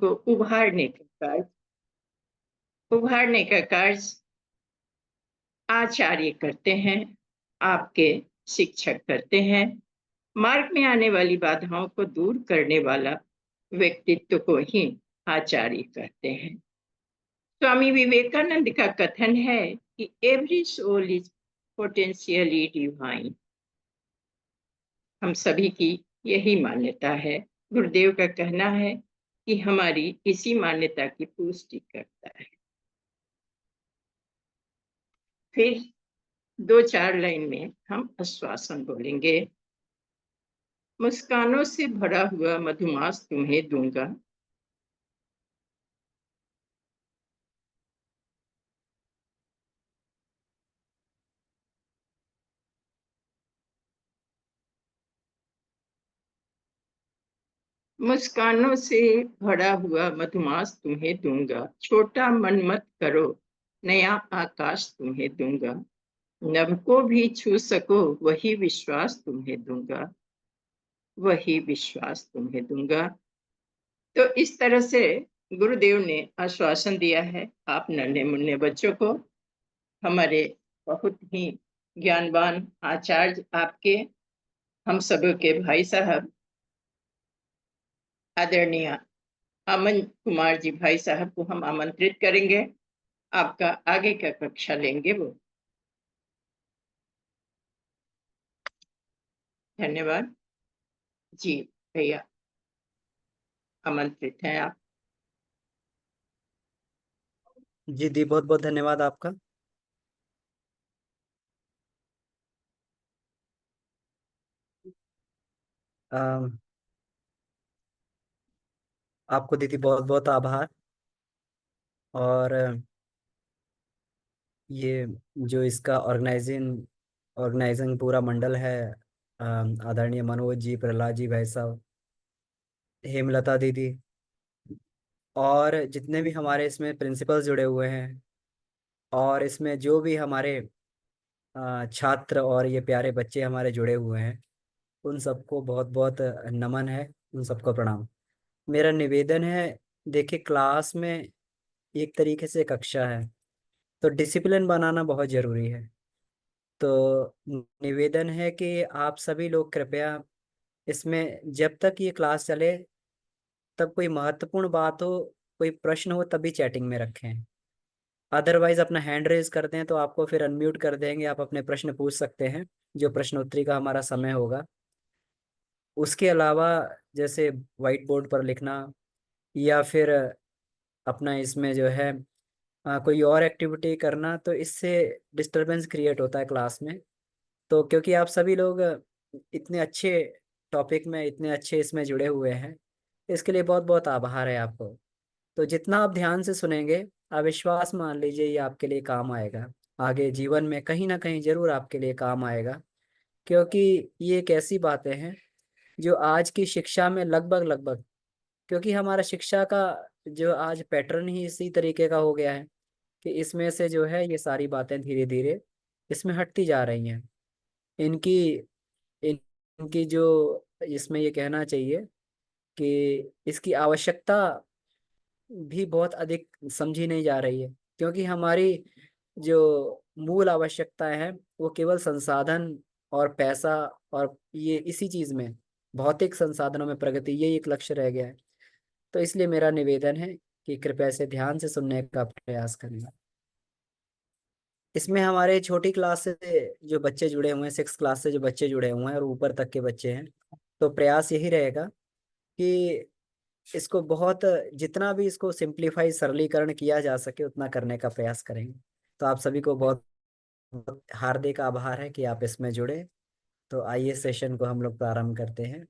को उभारने का कार्य आचार्य करते हैं, आपके शिक्षक करते हैं। मार्ग में आने वाली बाधाओं को दूर करने वाला व्यक्तित्व को ही आचार्य कहते हैं। स्वामी विवेकानंद का कथन है कि every soul is potentially divine. हम सभी की यही मान्यता है। गुरुदेव का कहना है कि हमारी इसी मान्यता की पुष्टि करता है। फिर 2-4 लाइन में हम आश्वासन बोलेंगे। मुस्कानों से भरा हुआ मधुमास तुम्हें दूंगा, मुस्कानों से भरा हुआ मधुमास तुम्हें दूंगा, छोटा मन मत करो, नया आकाश तुम्हें दूंगा, नभ को भी छू सको वही विश्वास तुम्हें दूंगा, वही विश्वास तुम्हें दूंगा। तो इस तरह से गुरुदेव ने आश्वासन दिया है आप नन्हे मुन्ने बच्चों को। हमारे बहुत ही ज्ञानवान आचार्य आपके, हम सब के भाई साहब आदरणीय अमन कुमार जी भाई साहब को हम आमंत्रित करेंगे, आपका आगे का कक्षा लेंगे वो। धन्यवाद जी भैया, आमंत्रित हैं आप। जी दी, बहुत बहुत धन्यवाद आपका। अम, आपको दीदी बहुत बहुत आभार। और ये जो इसका ऑर्गेनाइजिंग पूरा मंडल है, आदरणीय मनोज जी, प्रहलाद जी भाई साहब, हेमलता दीदी, और जितने भी हमारे इसमें प्रिंसिपल्स जुड़े हुए हैं, और इसमें जो भी हमारे छात्र और ये प्यारे बच्चे हमारे जुड़े हुए हैं, उन सबको बहुत बहुत नमन है, उन सबको प्रणाम। मेरा निवेदन है, देखिए क्लास में एक तरीके से कक्षा है, तो डिसिप्लिन बनाना बहुत ज़रूरी है। तो निवेदन है कि आप सभी लोग कृपया इसमें जब तक ये क्लास चले, तब कोई महत्वपूर्ण बात हो, कोई प्रश्न हो, तभी चैटिंग में रखें। अदरवाइज अपना हैंड रेज करते हैं तो आपको फिर अनम्यूट कर देंगे, आप अपने प्रश्न पूछ सकते हैं जो प्रश्नोत्तरी का हमारा समय होगा। उसके अलावा जैसे वाइट बोर्ड पर लिखना, या फिर अपना इसमें जो है कोई और एक्टिविटी करना, तो इससे डिस्टरबेंस क्रिएट होता है क्लास में। तो क्योंकि आप सभी लोग इतने अच्छे टॉपिक में, इतने अच्छे इसमें जुड़े हुए हैं, इसके लिए बहुत बहुत आभार है आपको। तो जितना आप ध्यान से सुनेंगे, आप विश्वास मान लीजिए ये आपके लिए काम आएगा, आगे जीवन में कहीं ना कहीं जरूर आपके लिए काम आएगा। क्योंकि ये एक ऐसी बातें हैं जो आज की शिक्षा में लगभग लगभग, क्योंकि हमारा शिक्षा का जो आज पैटर्न ही इसी तरीके का हो गया है कि इसमें से जो है ये सारी बातें धीरे धीरे इसमें हटती जा रही हैं। इनकी इनकी जो इसमें ये कहना चाहिए कि इसकी आवश्यकता भी बहुत अधिक समझी नहीं जा रही है, क्योंकि हमारी जो मूल आवश्यकताएं हैं वो केवल संसाधन और पैसा, और ये इसी चीज में भौतिक संसाधनों में प्रगति, ये एक लक्ष्य रह गया है। तो इसलिए मेरा निवेदन है कि कृपया इसे ध्यान से सुनने का प्रयास करें। इसमें हमारे छोटी क्लास से जो बच्चे जुड़े हुए हैं, 6 क्लास से जो बच्चे जुड़े हुए हैं और ऊपर तक के बच्चे हैं, तो प्रयास यही रहेगा कि इसको बहुत, जितना भी इसको सिंप्लीफाई, सरलीकरण किया जा सके उतना करने का प्रयास करेंगे। तो आप सभी को बहुत हार्दिक आभार है कि आप इसमें जुड़े। तो आइए सेशन को हम लोग प्रारंभ करते हैं।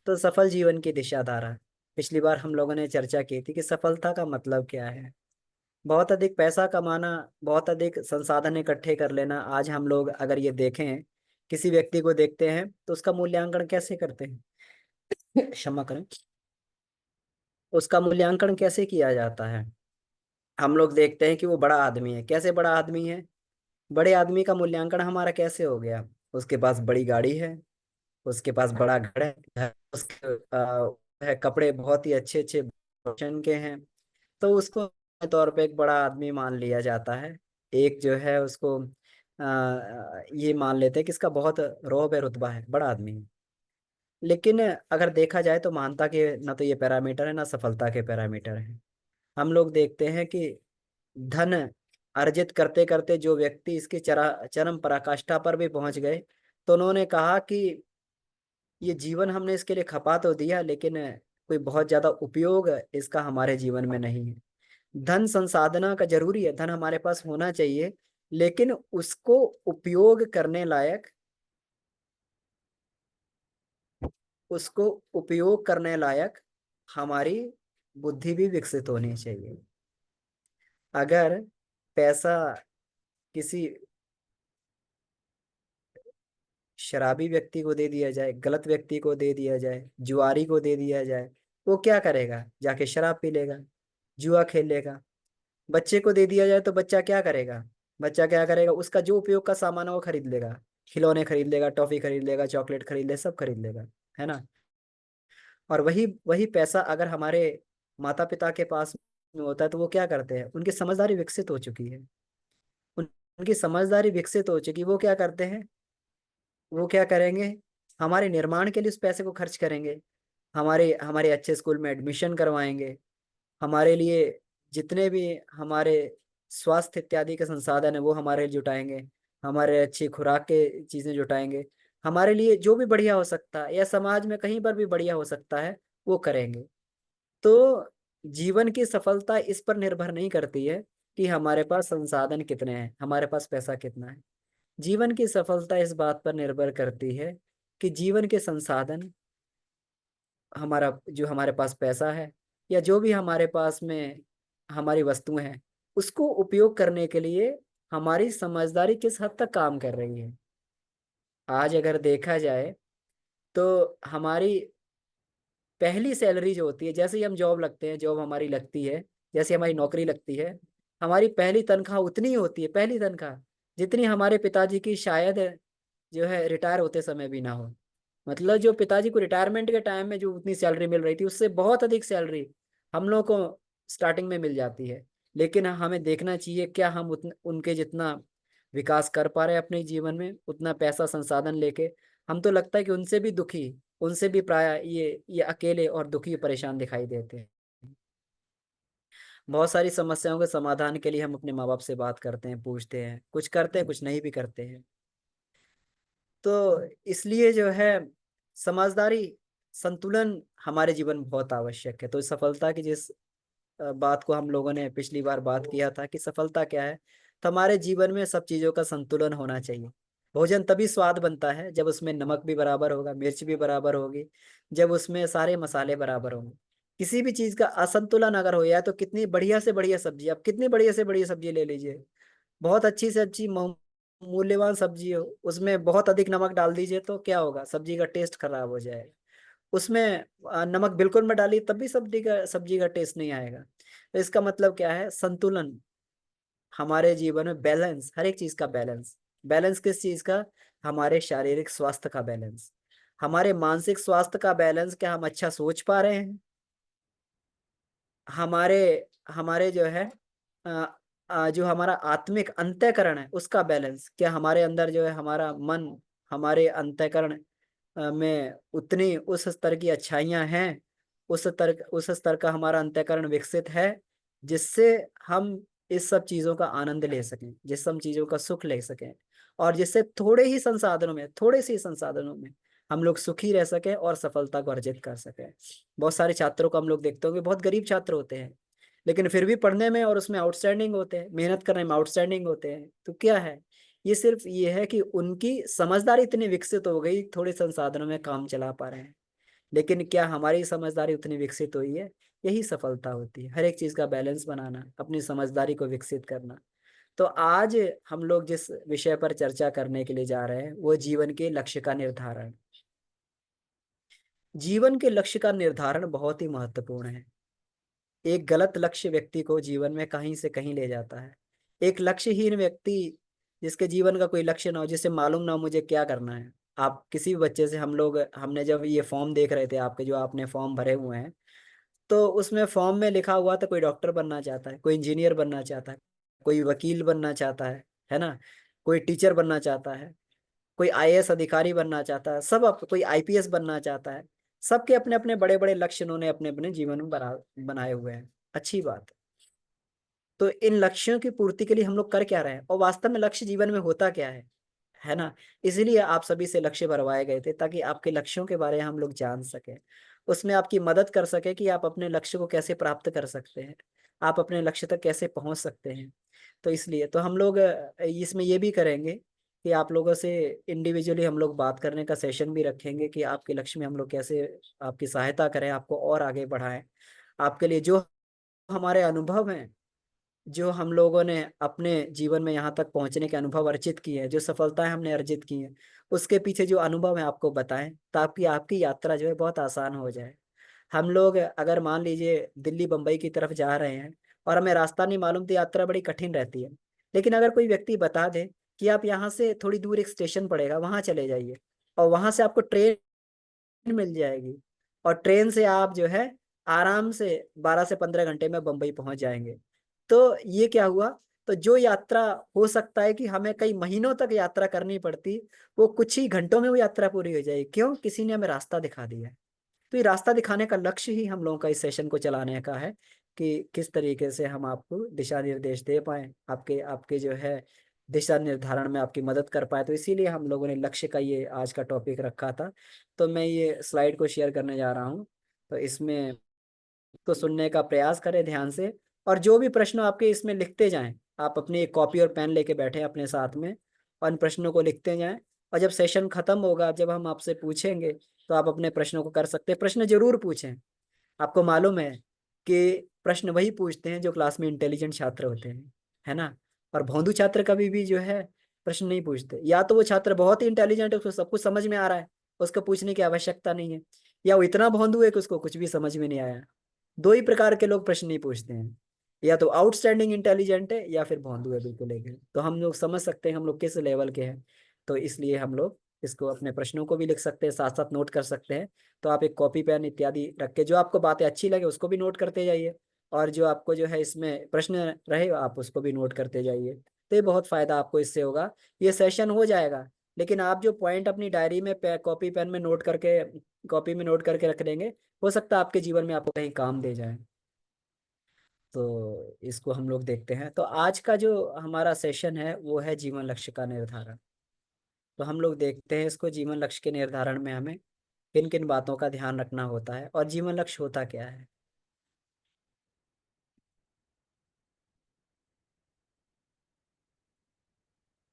तो सफल जीवन की दिशा धारा, पिछली बार हम लोगों ने चर्चा की थी कि सफलता का मतलब क्या है। बहुत अधिक पैसा कमाना, बहुत अधिक संसाधन इकट्ठे कर लेना। आज हम लोग अगर ये देखें, किसी व्यक्ति को देखते हैं तो उसका मूल्यांकन कैसे करते हैं? क्षमा करें, उसका मूल्यांकन कैसे किया जाता है? हम लोग देखते हैं कि वो बड़ा आदमी है। कैसे बड़ा आदमी है? बड़े आदमी का मूल्यांकन हमारा कैसे हो गया? उसके पास बड़ी गाड़ी है, उसके पास बड़ा घर है, उसके है कपड़े बहुत ही अच्छे अच्छे प्रोफेशन के हैं, तो उसको तौर पे एक बड़ा आदमी मान लिया जाता है। एक जो है उसको ये मान लेते हैं कि इसका बहुत रौब है, रुतबा है, बड़ा आदमी है। लेकिन अगर देखा जाए तो महानता के ना तो ये पैरामीटर है, ना सफलता के पैरामीटर है। हम लोग देखते हैं कि धन अर्जित करते करते जो व्यक्ति इसकी चरम पराकाष्ठा पर भी पहुंच गए, तो उन्होंने कहा कि ये जीवन हमने इसके लिए खपा तो दिया, लेकिन कोई बहुत ज्यादा उपयोग इसका हमारे जीवन में नहीं है। धन संसाधना का जरूरी है, धन हमारे पास होना चाहिए, लेकिन उसको उपयोग करने लायक, उसको उपयोग करने लायक हमारी बुद्धि भी विकसित होनी चाहिए। अगर पैसा किसी शराबी व्यक्ति को दे दिया जाए, गलत व्यक्ति को दे दिया जाए, जुआरी को दे दिया जाए, वो क्या करेगा? जाके शराब पी लेगा, जुआ खेल लेगा। बच्चे को दे दिया जाए तो बच्चा क्या करेगा? बच्चा क्या करेगा? उसका जो उपयोग का सामान है वो खरीद लेगा, खिलौने खरीद लेगा, टॉफी खरीद लेगा, चॉकलेट खरीद ले, सब खरीद लेगा, है ना? और वही वही पैसा अगर हमारे माता पिता के पास में होता है तो वो क्या करते हैं? उनकी समझदारी विकसित हो चुकी है, उनकी समझदारी विकसित हो चुकी, वो क्या करते हैं? वो क्या करेंगे? हमारे निर्माण के लिए उस पैसे को खर्च करेंगे, हमारे हमारे अच्छे स्कूल में एडमिशन करवाएंगे, हमारे लिए जितने भी हमारे स्वास्थ्य इत्यादि के संसाधन है वो हमारे लिए जुटाएंगे, हमारे अच्छी खुराक के चीजें जुटाएंगे, हमारे लिए जो भी बढ़िया हो सकता है या समाज में कहीं पर भी बढ़िया हो सकता है वो करेंगे। तो जीवन की सफलता इस पर निर्भर नहीं करती है कि हमारे पास संसाधन कितने हैं, हमारे पास पैसा कितना है। जीवन की सफलता इस बात पर निर्भर करती है कि जीवन के संसाधन, हमारा जो हमारे पास पैसा है या जो भी हमारे पास में हमारी वस्तुएं हैं, उसको उपयोग करने के लिए हमारी समझदारी किस हद तक काम कर रही है। आज अगर देखा जाए तो हमारी पहली सैलरी जो होती है, जैसे ही हम जॉब लगते हैं, जॉब हमारी लगती है, जैसे हमारी नौकरी लगती है, हमारी पहली तनख्वाह उतनी ही होती है, पहली तनख्वाह जितनी हमारे पिताजी की शायद जो है रिटायर होते समय भी ना हो। मतलब जो पिताजी को रिटायरमेंट के टाइम में जो उतनी सैलरी मिल रही थी उससे बहुत अधिक सैलरी हम लोग को स्टार्टिंग में मिल जाती है। लेकिन हमें देखना चाहिए क्या हम उनके जितना विकास कर पा रहे हैं अपने जीवन में, उतना पैसा संसाधन लेके। हम तो लगता है कि उनसे भी दुखी, उनसे भी प्राय ये अकेले और दुखी परेशान दिखाई देते हैं। बहुत सारी समस्याओं के समाधान के लिए हम अपने माँ बाप से बात करते हैं, पूछते हैं, कुछ करते हैं, कुछ नहीं भी करते हैं। तो इसलिए जो है समझदारी, संतुलन हमारे जीवन में बहुत आवश्यक है। तो इस सफलता की जिस बात को हम लोगों ने पिछली बार बात किया था कि सफलता क्या है, तो हमारे जीवन में सब चीजों का संतुलन होना चाहिए। भोजन तभी स्वाद बनता है जब उसमें नमक भी बराबर होगा, मिर्च भी बराबर होगी, जब उसमें सारे मसाले बराबर होंगे। किसी भी चीज का असंतुलन अगर हो जाए तो कितनी बढ़िया से बढ़िया सब्जी, आप कितनी बढ़िया से बढ़िया सब्जी ले लीजिए, बहुत अच्छी से अच्छी मूल्यवान सब्जी हो, उसमें बहुत अधिक नमक डाल दीजिए तो क्या होगा? सब्जी का टेस्ट खराब हो जाएगा। उसमें नमक बिल्कुल मत डालिए तब भी सब्जी का टेस्ट नहीं आएगा। तो इसका मतलब क्या है? संतुलन हमारे जीवन में, बैलेंस, हर एक चीज का बैलेंस। बैलेंस किस चीज का? हमारे शारीरिक स्वास्थ्य का बैलेंस, हमारे मानसिक स्वास्थ्य का बैलेंस, क्या हम अच्छा सोच पा रहे हैं? हमारे हमारे जो है अ, जो हमारा आत्मिक अंतःकरण है उसका बैलेंस, क्या हमारे अंदर जो है हमारा मन, हमारे अंतःकरण में उतनी उस स्तर की अच्छाइयाँ हैं, उस स्तर का हमारा अंतःकरण विकसित है जिससे हम इस सब चीजों का आनंद ले सकें, जिस सब चीजों का सुख ले सकें, और जिससे थोड़े ही संसाधनों में, थोड़े से ही संसाधनों में हम लोग सुखी रह सकें और सफलता को अर्जित कर सकें। बहुत सारे छात्रों को हम लोग देखते होंगे, बहुत गरीब छात्र होते हैं, लेकिन फिर भी पढ़ने में और उसमें आउटस्टैंडिंग होते हैं, मेहनत करने में आउटस्टैंडिंग होते हैं। तो क्या है? ये सिर्फ ये है कि उनकी समझदारी इतनी विकसित हो गई, थोड़े संसाधनों में काम चला पा रहे हैं। लेकिन क्या हमारी समझदारी उतनी विकसित हुई है? यही सफलता होती है, हर एक चीज का बैलेंस बनाना, अपनी समझदारी को विकसित करना। तो आज हम लोग जिस विषय पर चर्चा करने के लिए जा रहे हैं वो जीवन के लक्ष्य का निर्धारण। जीवन के लक्ष्य का निर्धारण बहुत ही महत्वपूर्ण है। एक गलत लक्ष्य व्यक्ति को जीवन में कहीं से कहीं ले जाता है। एक लक्ष्यहीन व्यक्ति, जिसके जीवन का कोई लक्ष्य ना हो, जिसे मालूम ना हो मुझे क्या करना है। आप किसी भी बच्चे से, हमने जब ये फॉर्म देख रहे थे आपके, जो आपने फॉर्म भरे हुए हैं, तो उसमें फॉर्म में लिखा हुआ था कोई डॉक्टर बनना चाहता है, कोई इंजीनियर बनना चाहता है, कोई वकील बनना चाहता है ना, कोई टीचर बनना चाहता है, कोई आईएएस अधिकारी बनना चाहता है, कोई आईपीएस बनना चाहता है। सबके अपने अपने बड़े बड़े लक्ष्य उन्होंने अपने अपने जीवन में बनाए हुए हैं। अच्छी बात है। तो इन लक्ष्यों की पूर्ति के लिए हम लोग कर क्या रहे हैं, और वास्तव में लक्ष्य जीवन में होता क्या है ना। इसीलिए आप सभी से लक्ष्य भरवाए गए थे, ताकि आपके लक्ष्यों के बारे में हम लोग जान सकें, उसमें आपकी मदद कर सके कि आप अपने लक्ष्य को कैसे प्राप्त कर सकते हैं, आप अपने लक्ष्य तक कैसे पहुंच सकते हैं। तो इसलिए तो हम लोग इसमें ये भी करेंगे कि आप लोगों से इंडिविजुअली हम लोग बात करने का सेशन भी रखेंगे, कि आपके लक्ष्य में हम लोग कैसे आपकी सहायता करें, आपको और आगे बढ़ाएं। आपके लिए जो हमारे अनुभव हैं, जो हम लोगों ने अपने जीवन में यहाँ तक पहुंचने के अनुभव अर्जित किए हैं, जो सफलताएं हमने अर्जित की हैं, उसके पीछे जो अनुभव है आपको बताएं, ताकि आपकी यात्रा जो है बहुत आसान हो जाए। हम लोग अगर मान लीजिए दिल्ली बम्बई की तरफ जा रहे हैं और हमें रास्ता नहीं मालूम, तो यात्रा बड़ी कठिन रहती है। लेकिन अगर कोई व्यक्ति बता दे कि आप यहाँ से थोड़ी दूर एक स्टेशन पड़ेगा, वहां चले जाइए, और वहां से आपको ट्रेन मिल जाएगी, और ट्रेन से आप जो है आराम से 12 से 15 घंटे में बम्बई पहुंच जाएंगे। तो ये क्या हुआ, तो जो यात्रा हो सकता है कि हमें कई महीनों तक यात्रा करनी पड़ती, वो कुछ ही घंटों में वो यात्रा पूरी हो जाएगी। क्यों? किसी ने हमें रास्ता दिखा दिया है। तो ये रास्ता दिखाने का लक्ष्य ही हम लोगों का इस सेशन को चलाने का है, कि किस तरीके से हम आपको दिशा निर्देश दे पाए, आपके आपके जो है दिशा निर्धारण में आपकी मदद कर पाए। तो इसीलिए हम लोगों ने लक्ष्य का ये आज का टॉपिक रखा था। तो मैं ये स्लाइड को शेयर करने जा रहा हूँ। तो इसमें को सुनने का प्रयास करें ध्यान से, और जो भी प्रश्न आपके इसमें लिखते जाएं, आप अपनी एक कॉपी और पेन लेके बैठे अपने साथ में, और इन प्रश्नों को लिखते जाएं। और जब सेशन खत्म होगा, जब हम आपसे पूछेंगे, तो आप अपने प्रश्नों को कर सकते हैं। प्रश्न जरूर पूछें। आपको मालूम है कि प्रश्न वही पूछते हैं जो क्लास में इंटेलिजेंट छात्र होते हैं, है ना। और भोंदू छात्र कभी भी जो है प्रश्न नहीं पूछते। या तो वो छात्र बहुत ही इंटेलिजेंट है, उसको सब कुछ समझ में आ रहा है, उसको पूछने की आवश्यकता नहीं है, या वो इतना भोंदू है कि उसको कुछ भी समझ में नहीं आया। दो ही प्रकार के लोग प्रश्न नहीं पूछते हैं, या तो आउटस्टैंडिंग इंटेलिजेंट है, या फिर भोंदू है बिल्कुल एक। तो हम लोग समझ सकते हैं हम लोग किस लेवल के हैं। तो इसलिए हम लोग इसको अपने प्रश्नों को भी लिख सकते हैं, साथ साथ नोट कर सकते हैं। तो आप एक कॉपी पेन इत्यादि रख के, जो आपको बातें अच्छी लगे उसको भी नोट करते जाइए, और जो आपको जो है इसमें प्रश्न रहे आप उसको भी नोट करते जाइए। तो ये बहुत फायदा आपको इससे होगा। ये सेशन हो जाएगा, लेकिन आप जो पॉइंट अपनी डायरी में कॉपी पेन में नोट करके, कॉपी में नोट करके रख देंगे, हो सकता है आपके जीवन में आपको कहीं काम दे जाए। तो इसको हम लोग देखते हैं। तो आज का जो हमारा सेशन है वो है जीवन लक्ष्य का निर्धारण। तो हम लोग देखते हैं इसको, जीवन लक्ष्य के निर्धारण में हमें किन किन बातों का ध्यान रखना होता है, और जीवन लक्ष्य होता क्या है।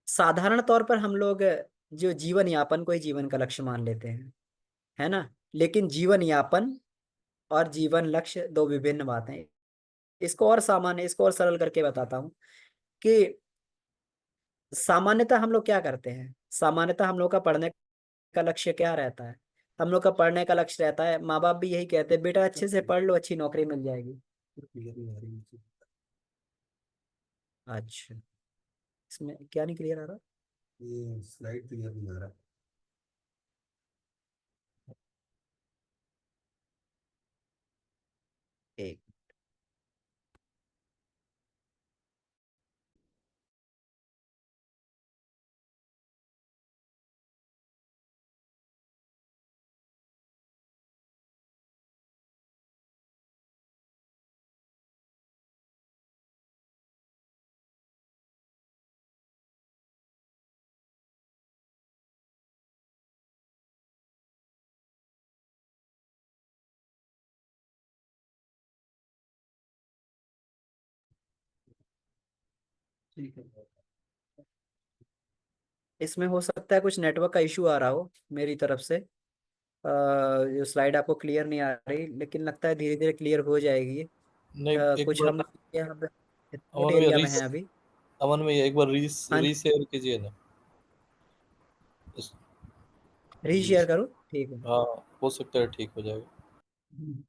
साधारण तौर पर हम लोग जो जीवन यापन को ही जीवन का लक्ष्य मान लेते हैं, है ना। लेकिन जीवन यापन और जीवन लक्ष्य दो विभिन्न बातें हैं। इसको और सरल करके बताता हूँ कि सामान्यतः हम लोग क्या करते हैं। सामान्यतः हम लोग का पढ़ने का लक्ष्य क्या रहता है। हम लोग का पढ़ने का लक्ष्य रहता है, माँ बाप भी यही कहते हैं, बेटा अच्छे से पढ़ लो, अच्छी नौकरी मिल जाएगी। अच्छा, इसमें क्या नहीं क्लियर आ रहा। ये स्लाइड क्लियर नहीं आ रहा। एक ठीक है। इसमें हो सकता है कुछ नेटवर्क का इशू आ रहा हो मेरी तरफ से। जो स्लाइड आपको क्लियर नहीं आ रही, लेकिन लगता है धीरे धीरे क्लियर हो जाएगी। नहीं, एक कुछ बार हम यहाँ पे रिमोट अमन में एरिया में हैं अभी। अमन में एक बार हाँ, रीशेयर कीजिए ना। इस- जी। रीशेयर करूँ? ठीक है। हाँ, हो सकता है ठीक हो जाएगा। हम्म।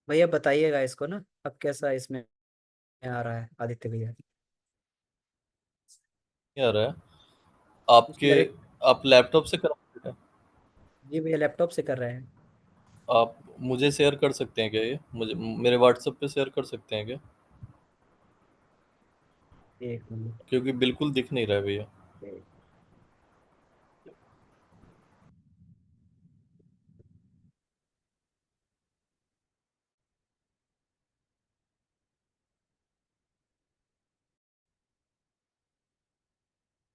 भैया बताइएगा इसको ना, अब कैसा इसमें आ रहा है आदित्य भैया। क्या आ रहा है आपके? मेरे आप लैपटॉप से कर, जी भैया लैपटॉप से कर रहे हैं। आप मुझे शेयर कर सकते हैं क्या? ये मुझे मेरे व्हाट्सएप पे शेयर कर सकते हैं क्या? एक मिनट। क्योंकि बिल्कुल दिख नहीं रहा है भैया।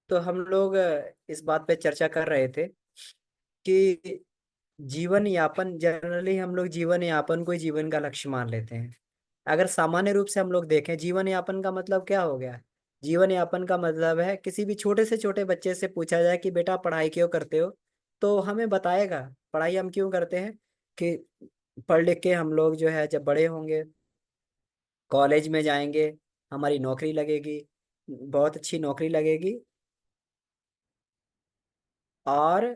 तो हम लोग इस बात पे चर्चा कर रहे थे कि जीवन यापन, जनरली हम लोग जीवन यापन को ही जीवन का लक्ष्य मान लेते हैं। अगर सामान्य रूप से हम लोग देखें, जीवन यापन का मतलब क्या हो गया? जीवन यापन का मतलब है, किसी भी छोटे से छोटे बच्चे से पूछा जाए कि बेटा पढ़ाई क्यों करते हो, तो हमें बताएगा पढ़ाई हम क्यों करते हैं कि पढ़ लिख के हम लोग जो है जब बड़े होंगे, कॉलेज में जाएंगे, हमारी नौकरी लगेगी, बहुत अच्छी नौकरी लगेगी, और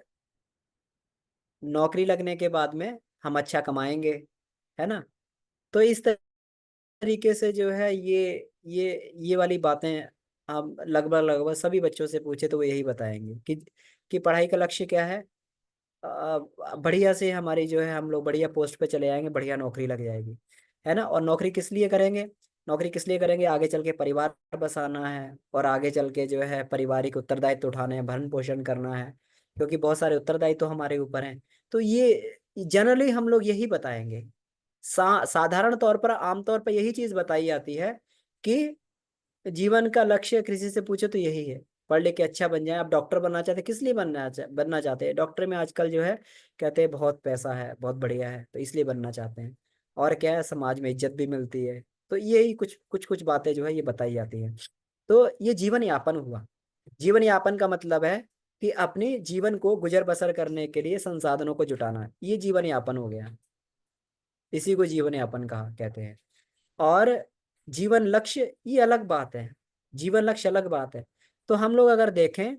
नौकरी लगने के बाद में हम अच्छा कमाएंगे, है ना। तो इस तरीके से जो है ये वाली बातें हम लगभग लगभग सभी बच्चों से पूछे तो वो यही बताएंगे कि पढ़ाई का लक्ष्य क्या है। बढ़िया से हमारी जो है हम लोग बढ़िया पोस्ट पे चले जाएंगे, बढ़िया नौकरी लग जाएगी, है ना। और नौकरी किस लिए करेंगे? नौकरी किस लिए करेंगे? आगे चल के परिवार बसाना है, और आगे चल के जो है पारिवारिक उत्तरदायित्व उठाने हैं, भरण पोषण करना है, क्योंकि बहुत सारे उत्तरदायित्व हमारे ऊपर हैं। तो ये जनरली हम लोग यही बताएंगे। साधारण तौर पर, आमतौर पर यही चीज बताई जाती है कि जीवन का लक्ष्य किसी से पूछे तो यही है, पढ़ लिख के अच्छा बन जाए। आप डॉक्टर बनना चाहते हैं, किस लिए बनना चाहते हैं? डॉक्टर में आजकल जो है कहते हैं बहुत पैसा है, बहुत बढ़िया है, तो इसलिए बनना चाहते हैं। और क्या है, समाज में इज्जत भी मिलती है। तो यही कुछ कुछ कुछ बातें जो है ये बताई जाती हैं। तो ये जीवन यापन हुआ। जीवन यापन का मतलब है कि अपने जीवन को गुजर बसर करने के लिए संसाधनों को जुटाना, ये जीवन यापन हो गया। इसी को जीवन यापन कहा कहते हैं। और जीवन लक्ष्य ये अलग बात है। जीवन लक्ष्य अलग बात है। तो हम लोग अगर देखें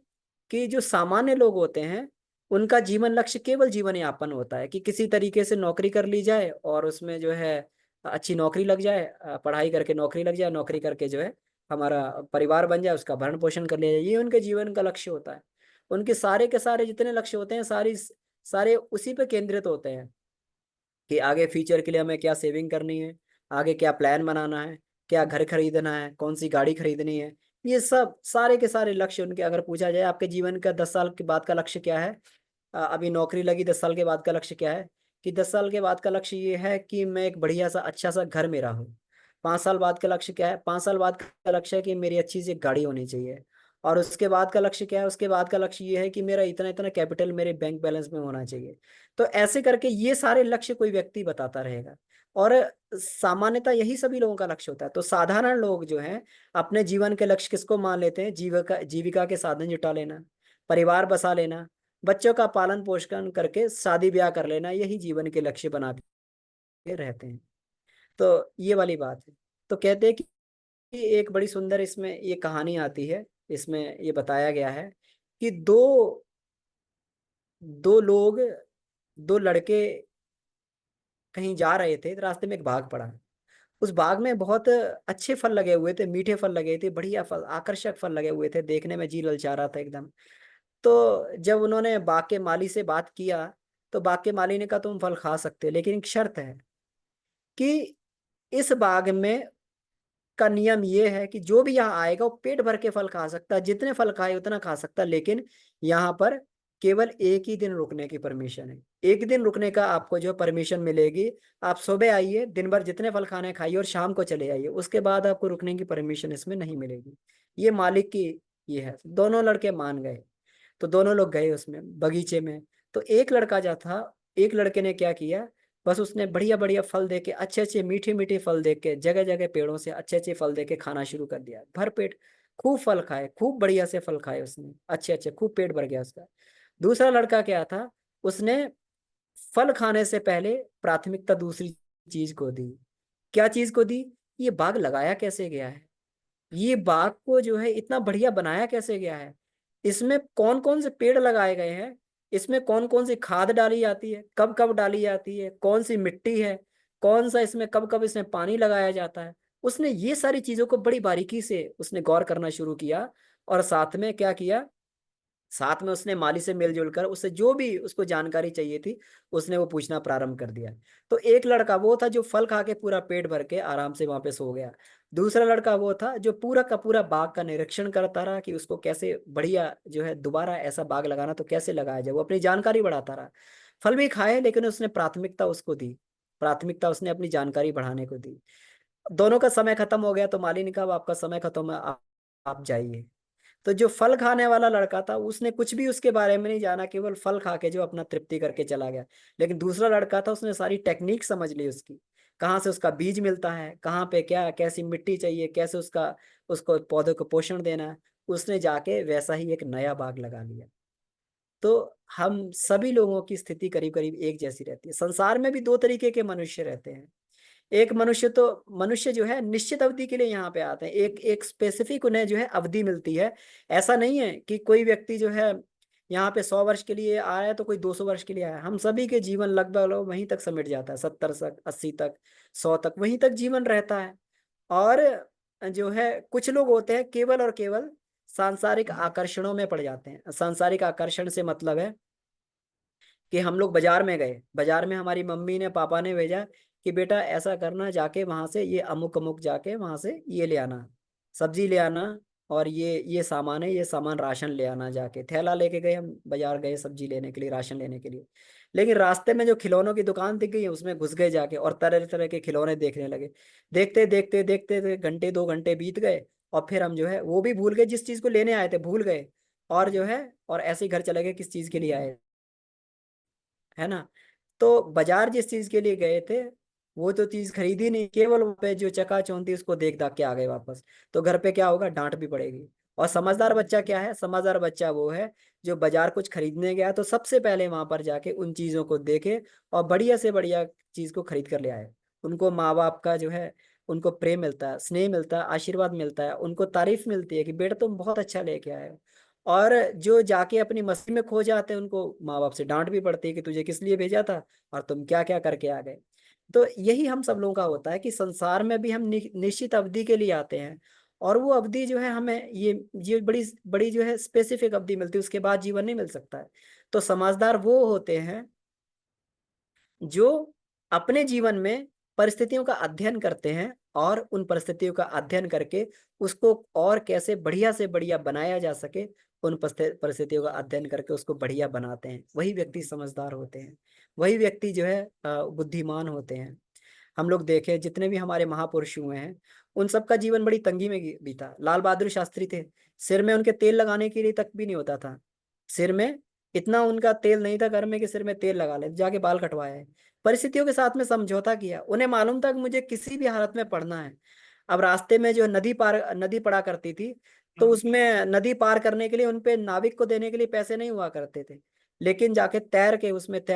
कि जो सामान्य लोग होते हैं, उनका जीवन लक्ष्य केवल जीवन यापन होता है कि किसी तरीके से नौकरी कर ली जाए, और उसमें जो है अच्छी नौकरी लग जाए, पढ़ाई करके नौकरी लग जाए, नौकरी करके जो है हमारा परिवार बन जाए, उसका भरण पोषण कर लिया जाए, ये उनके जीवन का लक्ष्य होता है। उनके सारे के सारे जितने लक्ष्य होते हैं, सारे उसी पे केंद्रित होते हैं कि आगे फ्यूचर के लिए हमें क्या सेविंग करनी है, आगे क्या प्लान बनाना है, क्या घर खरीदना है, कौन सी गाड़ी खरीदनी है। ये सब सारे के सारे लक्ष्य उनके, अगर पूछा जाए आपके जीवन का 10 साल के बाद का लक्ष्य क्या है, अभी नौकरी लगी, 10 साल के बाद का लक्ष्य क्या है, कि 10 साल के बाद का लक्ष्य ये है कि मैं एक बढ़िया सा अच्छा सा घर मेरा हूँ। 5 साल बाद का लक्ष्य क्या है? 5 साल बाद का लक्ष्य है कि मेरी अच्छी सी गाड़ी होनी चाहिए। और उसके बाद का लक्ष्य क्या है? उसके बाद का लक्ष्य ये है कि मेरा इतना इतना कैपिटल मेरे बैंक बैलेंस में होना चाहिए। तो ऐसे करके ये सारे लक्ष्य कोई व्यक्ति बताता रहेगा। और सामान्यतः यही सभी लोगों का लक्ष्य होता है। तो साधारण लोग जो हैं अपने जीवन के लक्ष्य किसको मान लेते हैं? जीविका जीविका के साधन जुटा लेना, परिवार बसा लेना, बच्चों का पालन पोषण करके शादी ब्याह कर लेना, यही जीवन के लक्ष्य बना के रहते हैं। तो ये वाली बात है। तो कहते हैं कि एक बड़ी सुंदर इसमें ये कहानी आती है, इसमें ये बताया गया है कि दो दो लोग, दो लड़के कहीं जा रहे थे, तो रास्ते में एक बाग पड़ा। उस बाग में बहुत अच्छे फल लगे हुए थे, मीठे फल लगे थे, बढ़िया फल, आकर्षक फल लगे हुए थे, देखने में जी ललचा रहा था एकदम। तो जब उन्होंने बाग के माली से बात किया, तो बाग के माली ने कहा तुम फल खा सकते हो, लेकिन एक शर्त है कि इस बाग में का नियम ये है कि जो भी यहाँ आएगा वो पेट भर के फल खा सकता है, जितने फल खाए उतना खा सकता है, लेकिन यहाँ पर केवल एक ही दिन रुकने की परमिशन है। एक दिन रुकने का आपको जो परमिशन मिलेगी। आप सुबह आइए, दिन भर जितने फल खाने खाइए, और शाम को चले आइए, उसके बाद आपको रुकने की परमिशन इसमें नहीं मिलेगी। ये मालिक की ये है। दोनों लड़के मान गए। तो दोनों लोग गए उसमें बगीचे में। तो एक लड़का जो था, एक लड़के ने क्या किया, बस उसने बढ़िया बढ़िया फल दे के, अच्छे अच्छे मीठे मीठे फल दे के, जगह जगह पेड़ों से अच्छे अच्छे फल दे के खाना शुरू कर दिया, भर पेट खूब फल खाए, खूब बढ़िया से फल खाए उसने, अच्छे अच्छे, खूब पेट भर गया उसका। दूसरा लड़का क्या था, उसने फल खाने से पहले प्राथमिकता दूसरी चीज को दी। क्या चीज को दी? ये बाग लगाया कैसे गया है, ये बाग को जो है इतना बढ़िया बनाया कैसे गया है, इसमें कौन कौन से पेड़ लगाए गए हैं, इसमें कौन कौन सी खाद डाली जाती है, कब कब डाली जाती है, कौन सी मिट्टी है, कौन सा इसमें कब कब इसमें पानी लगाया जाता है, उसने ये सारी चीजों को बड़ी बारीकी से उसने गौर करना शुरू किया। और साथ में क्या किया, साथ में उसने माली से मिलजुल कर उससे जो भी उसको जानकारी चाहिए थी उसने वो पूछना प्रारंभ कर दिया। तो एक लड़का वो था जो फल खा के पूरा पेट भर के आराम से वहां पे सो गया। दूसरा लड़का वो था जो पूरा का पूरा बाग का निरीक्षण करता रहा कि उसको कैसे बढ़िया जो है दोबारा ऐसा बाग लगाना तो कैसे लगाया जाए, वो अपनी जानकारी बढ़ाता रहा। फल भी खाए लेकिन उसने प्राथमिकता उसको दी, प्राथमिकता उसने अपनी जानकारी बढ़ाने को दी। दोनों का समय खत्म हो गया तो माली ने कहा "अब आपका समय खत्म है, आप जाइए"। तो जो फल खाने वाला लड़का था उसने कुछ भी उसके बारे में नहीं जाना, केवल फल खा के जो अपना तृप्ति करके चला गया। लेकिन दूसरा लड़का था उसने सारी टेक्निक समझ ली उसकी, कहाँ से उसका बीज मिलता है, कहाँ पे क्या कैसी मिट्टी चाहिए, कैसे उसका उसको पौधे को पोषण देना है। उसने जाके वैसा ही एक नया बाग लगा लिया। तो हम सभी लोगों की स्थिति करीब करीब एक जैसी रहती है। संसार में भी दो तरीके के मनुष्य रहते हैं। एक मनुष्य जो है निश्चित अवधि के लिए यहाँ पे आते हैं, एक एक स्पेसिफिक उन्हें जो है अवधि मिलती है। ऐसा नहीं है कि कोई व्यक्ति जो है यहाँ पे 100 वर्ष के लिए आया है तो कोई 200 वर्ष के लिए आया है। हम सभी के जीवन लगभग वहीं तक समिट जाता है, 70 तक, 80 तक, 100 तक, वहीं तक जीवन रहता है। और जो है कुछ लोग होते हैं केवल और केवल सांसारिक आकर्षणों में पड़ जाते हैं। सांसारिक आकर्षण से मतलब है कि हम लोग बाजार में गए, बाजार में हमारी मम्मी ने पापा ने भेजा कि बेटा ऐसा करना, जाके वहां से ये अमुक अमुक जाके वहां से ये ले आना, सब्जी ले आना, और ये सामान है, ये सामान राशन ले आना। जाके थैला लेके गए, हम बाजार गए सब्जी लेने के लिए, राशन लेने के लिए। लेकिन रास्ते में जो खिलौनों की दुकान दिख गई उसमें घुस गए जाके और तरह तरह के खिलौने देखने लगे। देखते देखते देखते घंटे 2 घंटे बीत गए और फिर हम जो है वो भी भूल गए, जिस चीज को लेने आए थे भूल गए। और जो है और ऐसे ही घर चले गए किस चीज के लिए आए, है ना। तो बाजार जिस चीज के लिए गए थे वो तो चीज खरीदी नहीं, केवल वहाँ पे जो चकाचौंध थी उसको देख दाख के आ गए वापस। तो घर पे क्या होगा, डांट भी पड़ेगी। और समझदार बच्चा क्या है, समझदार बच्चा वो है जो बाजार कुछ खरीदने गया तो सबसे पहले वहां पर जाके उन चीजों को देखे और बढ़िया से बढ़िया चीज को खरीद कर ले आए। उनको माँ बाप का जो है उनको प्रेम मिलता है, स्नेह मिलता है, आशीर्वाद मिलता है, उनको तारीफ मिलती है कि बेटा तुम बहुत अच्छा लेके आए हो। और जो जाके अपनी मस्ती में खो जाते हैं उनको माँ बाप से डांट भी पड़ती है कि तुझे किस लिए भेजा था और तुम क्या क्या करके आ गए। तो यही हम सब लोगों का होता है कि संसार में भी हम निश्चित अवधि के लिए आते हैं। और वो अवधि जो है हमें ये बड़ी बड़ी जो है स्पेसिफिक अवधि मिलती है, उसके बाद जीवन नहीं मिल सकता है। तो समझदार वो होते हैं जो अपने जीवन में परिस्थितियों का अध्ययन करते हैं और उन परिस्थितियों का अध्ययन करके उसको और कैसे बढ़िया से बढ़िया बनाया जा सके, उन परिस्थितियों का अध्ययन करके उसको बढ़िया बनाते हैं। वही व्यक्ति समझदार होते हैं, वही व्यक्ति जो है बुद्धिमान होते हैं। हम लोग देखें जितने भी हमारे महापुरुष हुए हैं उन सबका जीवन बड़ी तंगी में बीता। लाल बहादुर शास्त्री थे, सिर में उनके तेल लगाने के लिए तक भी नहीं होता था। सिर में इतना उनका तेल नहीं था घर में कि सिर में तेल लगा ले, जाके बाल कटवाए हैं। परिस्थितियों के साथ में समझौता किया, उन्हें मालूम था कि मुझे किसी भी हालत में पढ़ना है। अब रास्ते में जो नदी पड़ा करती थी तो उसमें नदी पार करने के लिए उनपे नाविक को देने के लिए पैसे नहीं हुआ करते थे, लेकिन जाके तैर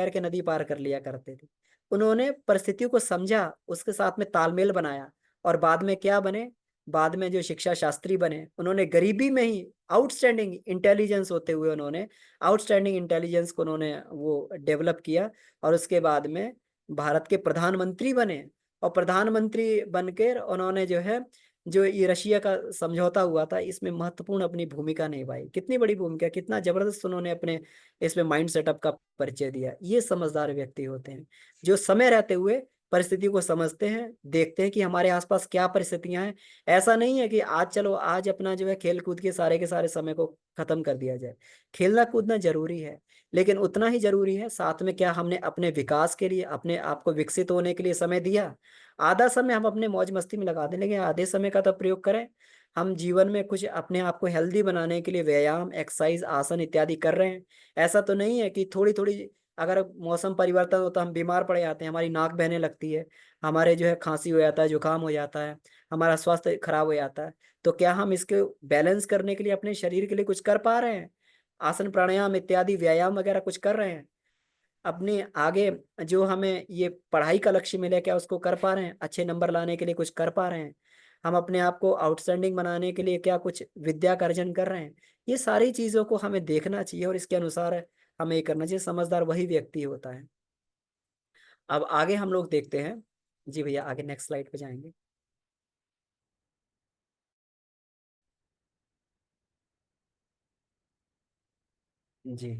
के नदी पार कर लिया करते थे। उन्होंने परिस्थितियों को समझा, उसके साथ में तालमेल बनाया और बाद में क्या बने, बाद में जो शिक्षा शास्त्री बने। उन्होंने गरीबी में ही आउटस्टैंडिंग इंटेलिजेंस होते हुए उन्होंने आउटस्टैंडिंग इंटेलिजेंस को उन्होंने वो डेवलप किया और उसके बाद में भारत के प्रधानमंत्री बने। और प्रधानमंत्री बनकर उन्होंने जो है जो ये रशिया का समझौता हुआ था इसमें महत्वपूर्ण अपनी भूमिका निभाई। कितनी बड़ी भूमिका, कितना जबरदस्त उन्होंने अपने इसमें माइंड सेटअप का परिचय दिया। ये समझदार व्यक्ति होते हैं जो समय रहते हुए परिस्थिति को समझते हैं, देखते हैं कि हमारे आसपास क्या परिस्थितियां हैं। ऐसा नहीं है कि आज चलो आज अपना जो है खेल कूद के सारे समय को खत्म कर दिया जाए। खेलना कूदना जरूरी है, लेकिन उतना ही जरूरी है साथ में क्या हमने अपने विकास के लिए, अपने आप को विकसित होने के लिए समय दिया। आधा समय हम अपने मौज मस्ती में लगा दें, लेकिन आधे समय का तो प्रयोग करें। हम जीवन में कुछ अपने आप को हेल्दी बनाने के लिए व्यायाम, एक्सरसाइज, आसन इत्यादि कर रहे हैं। ऐसा तो नहीं है कि थोड़ी थोड़ी अगर मौसम परिवर्तन होता है हम बीमार पड़ जाते हैं, हमारी नाक बहने लगती है, हमारे जो है खांसी हो जाता है, जुकाम हो जाता है, हमारा स्वास्थ्य खराब हो जाता है। तो क्या हम इसके बैलेंस करने के लिए अपने शरीर के लिए कुछ कर पा रहे हैं? आसन प्राणायाम इत्यादि व्यायाम वगैरह कुछ कर रहे हैं? अपने आगे जो हमें ये पढ़ाई का लक्ष्य मिले क्या उसको कर पा रहे हैं? अच्छे नंबर लाने के लिए कुछ कर पा रहे हैं? हम अपने आप को आउटस्टैंडिंग बनाने के लिए क्या कुछ विद्या का अर्जन कर रहे हैं? ये सारी चीजों को हमें देखना चाहिए और इसके अनुसार हमें ये करना चाहिए। समझदार वही व्यक्ति होता है। अब आगे हम लोग देखते हैं जी भैया आगे नेक्स्ट स्लाइड पे जाएंगे। जी,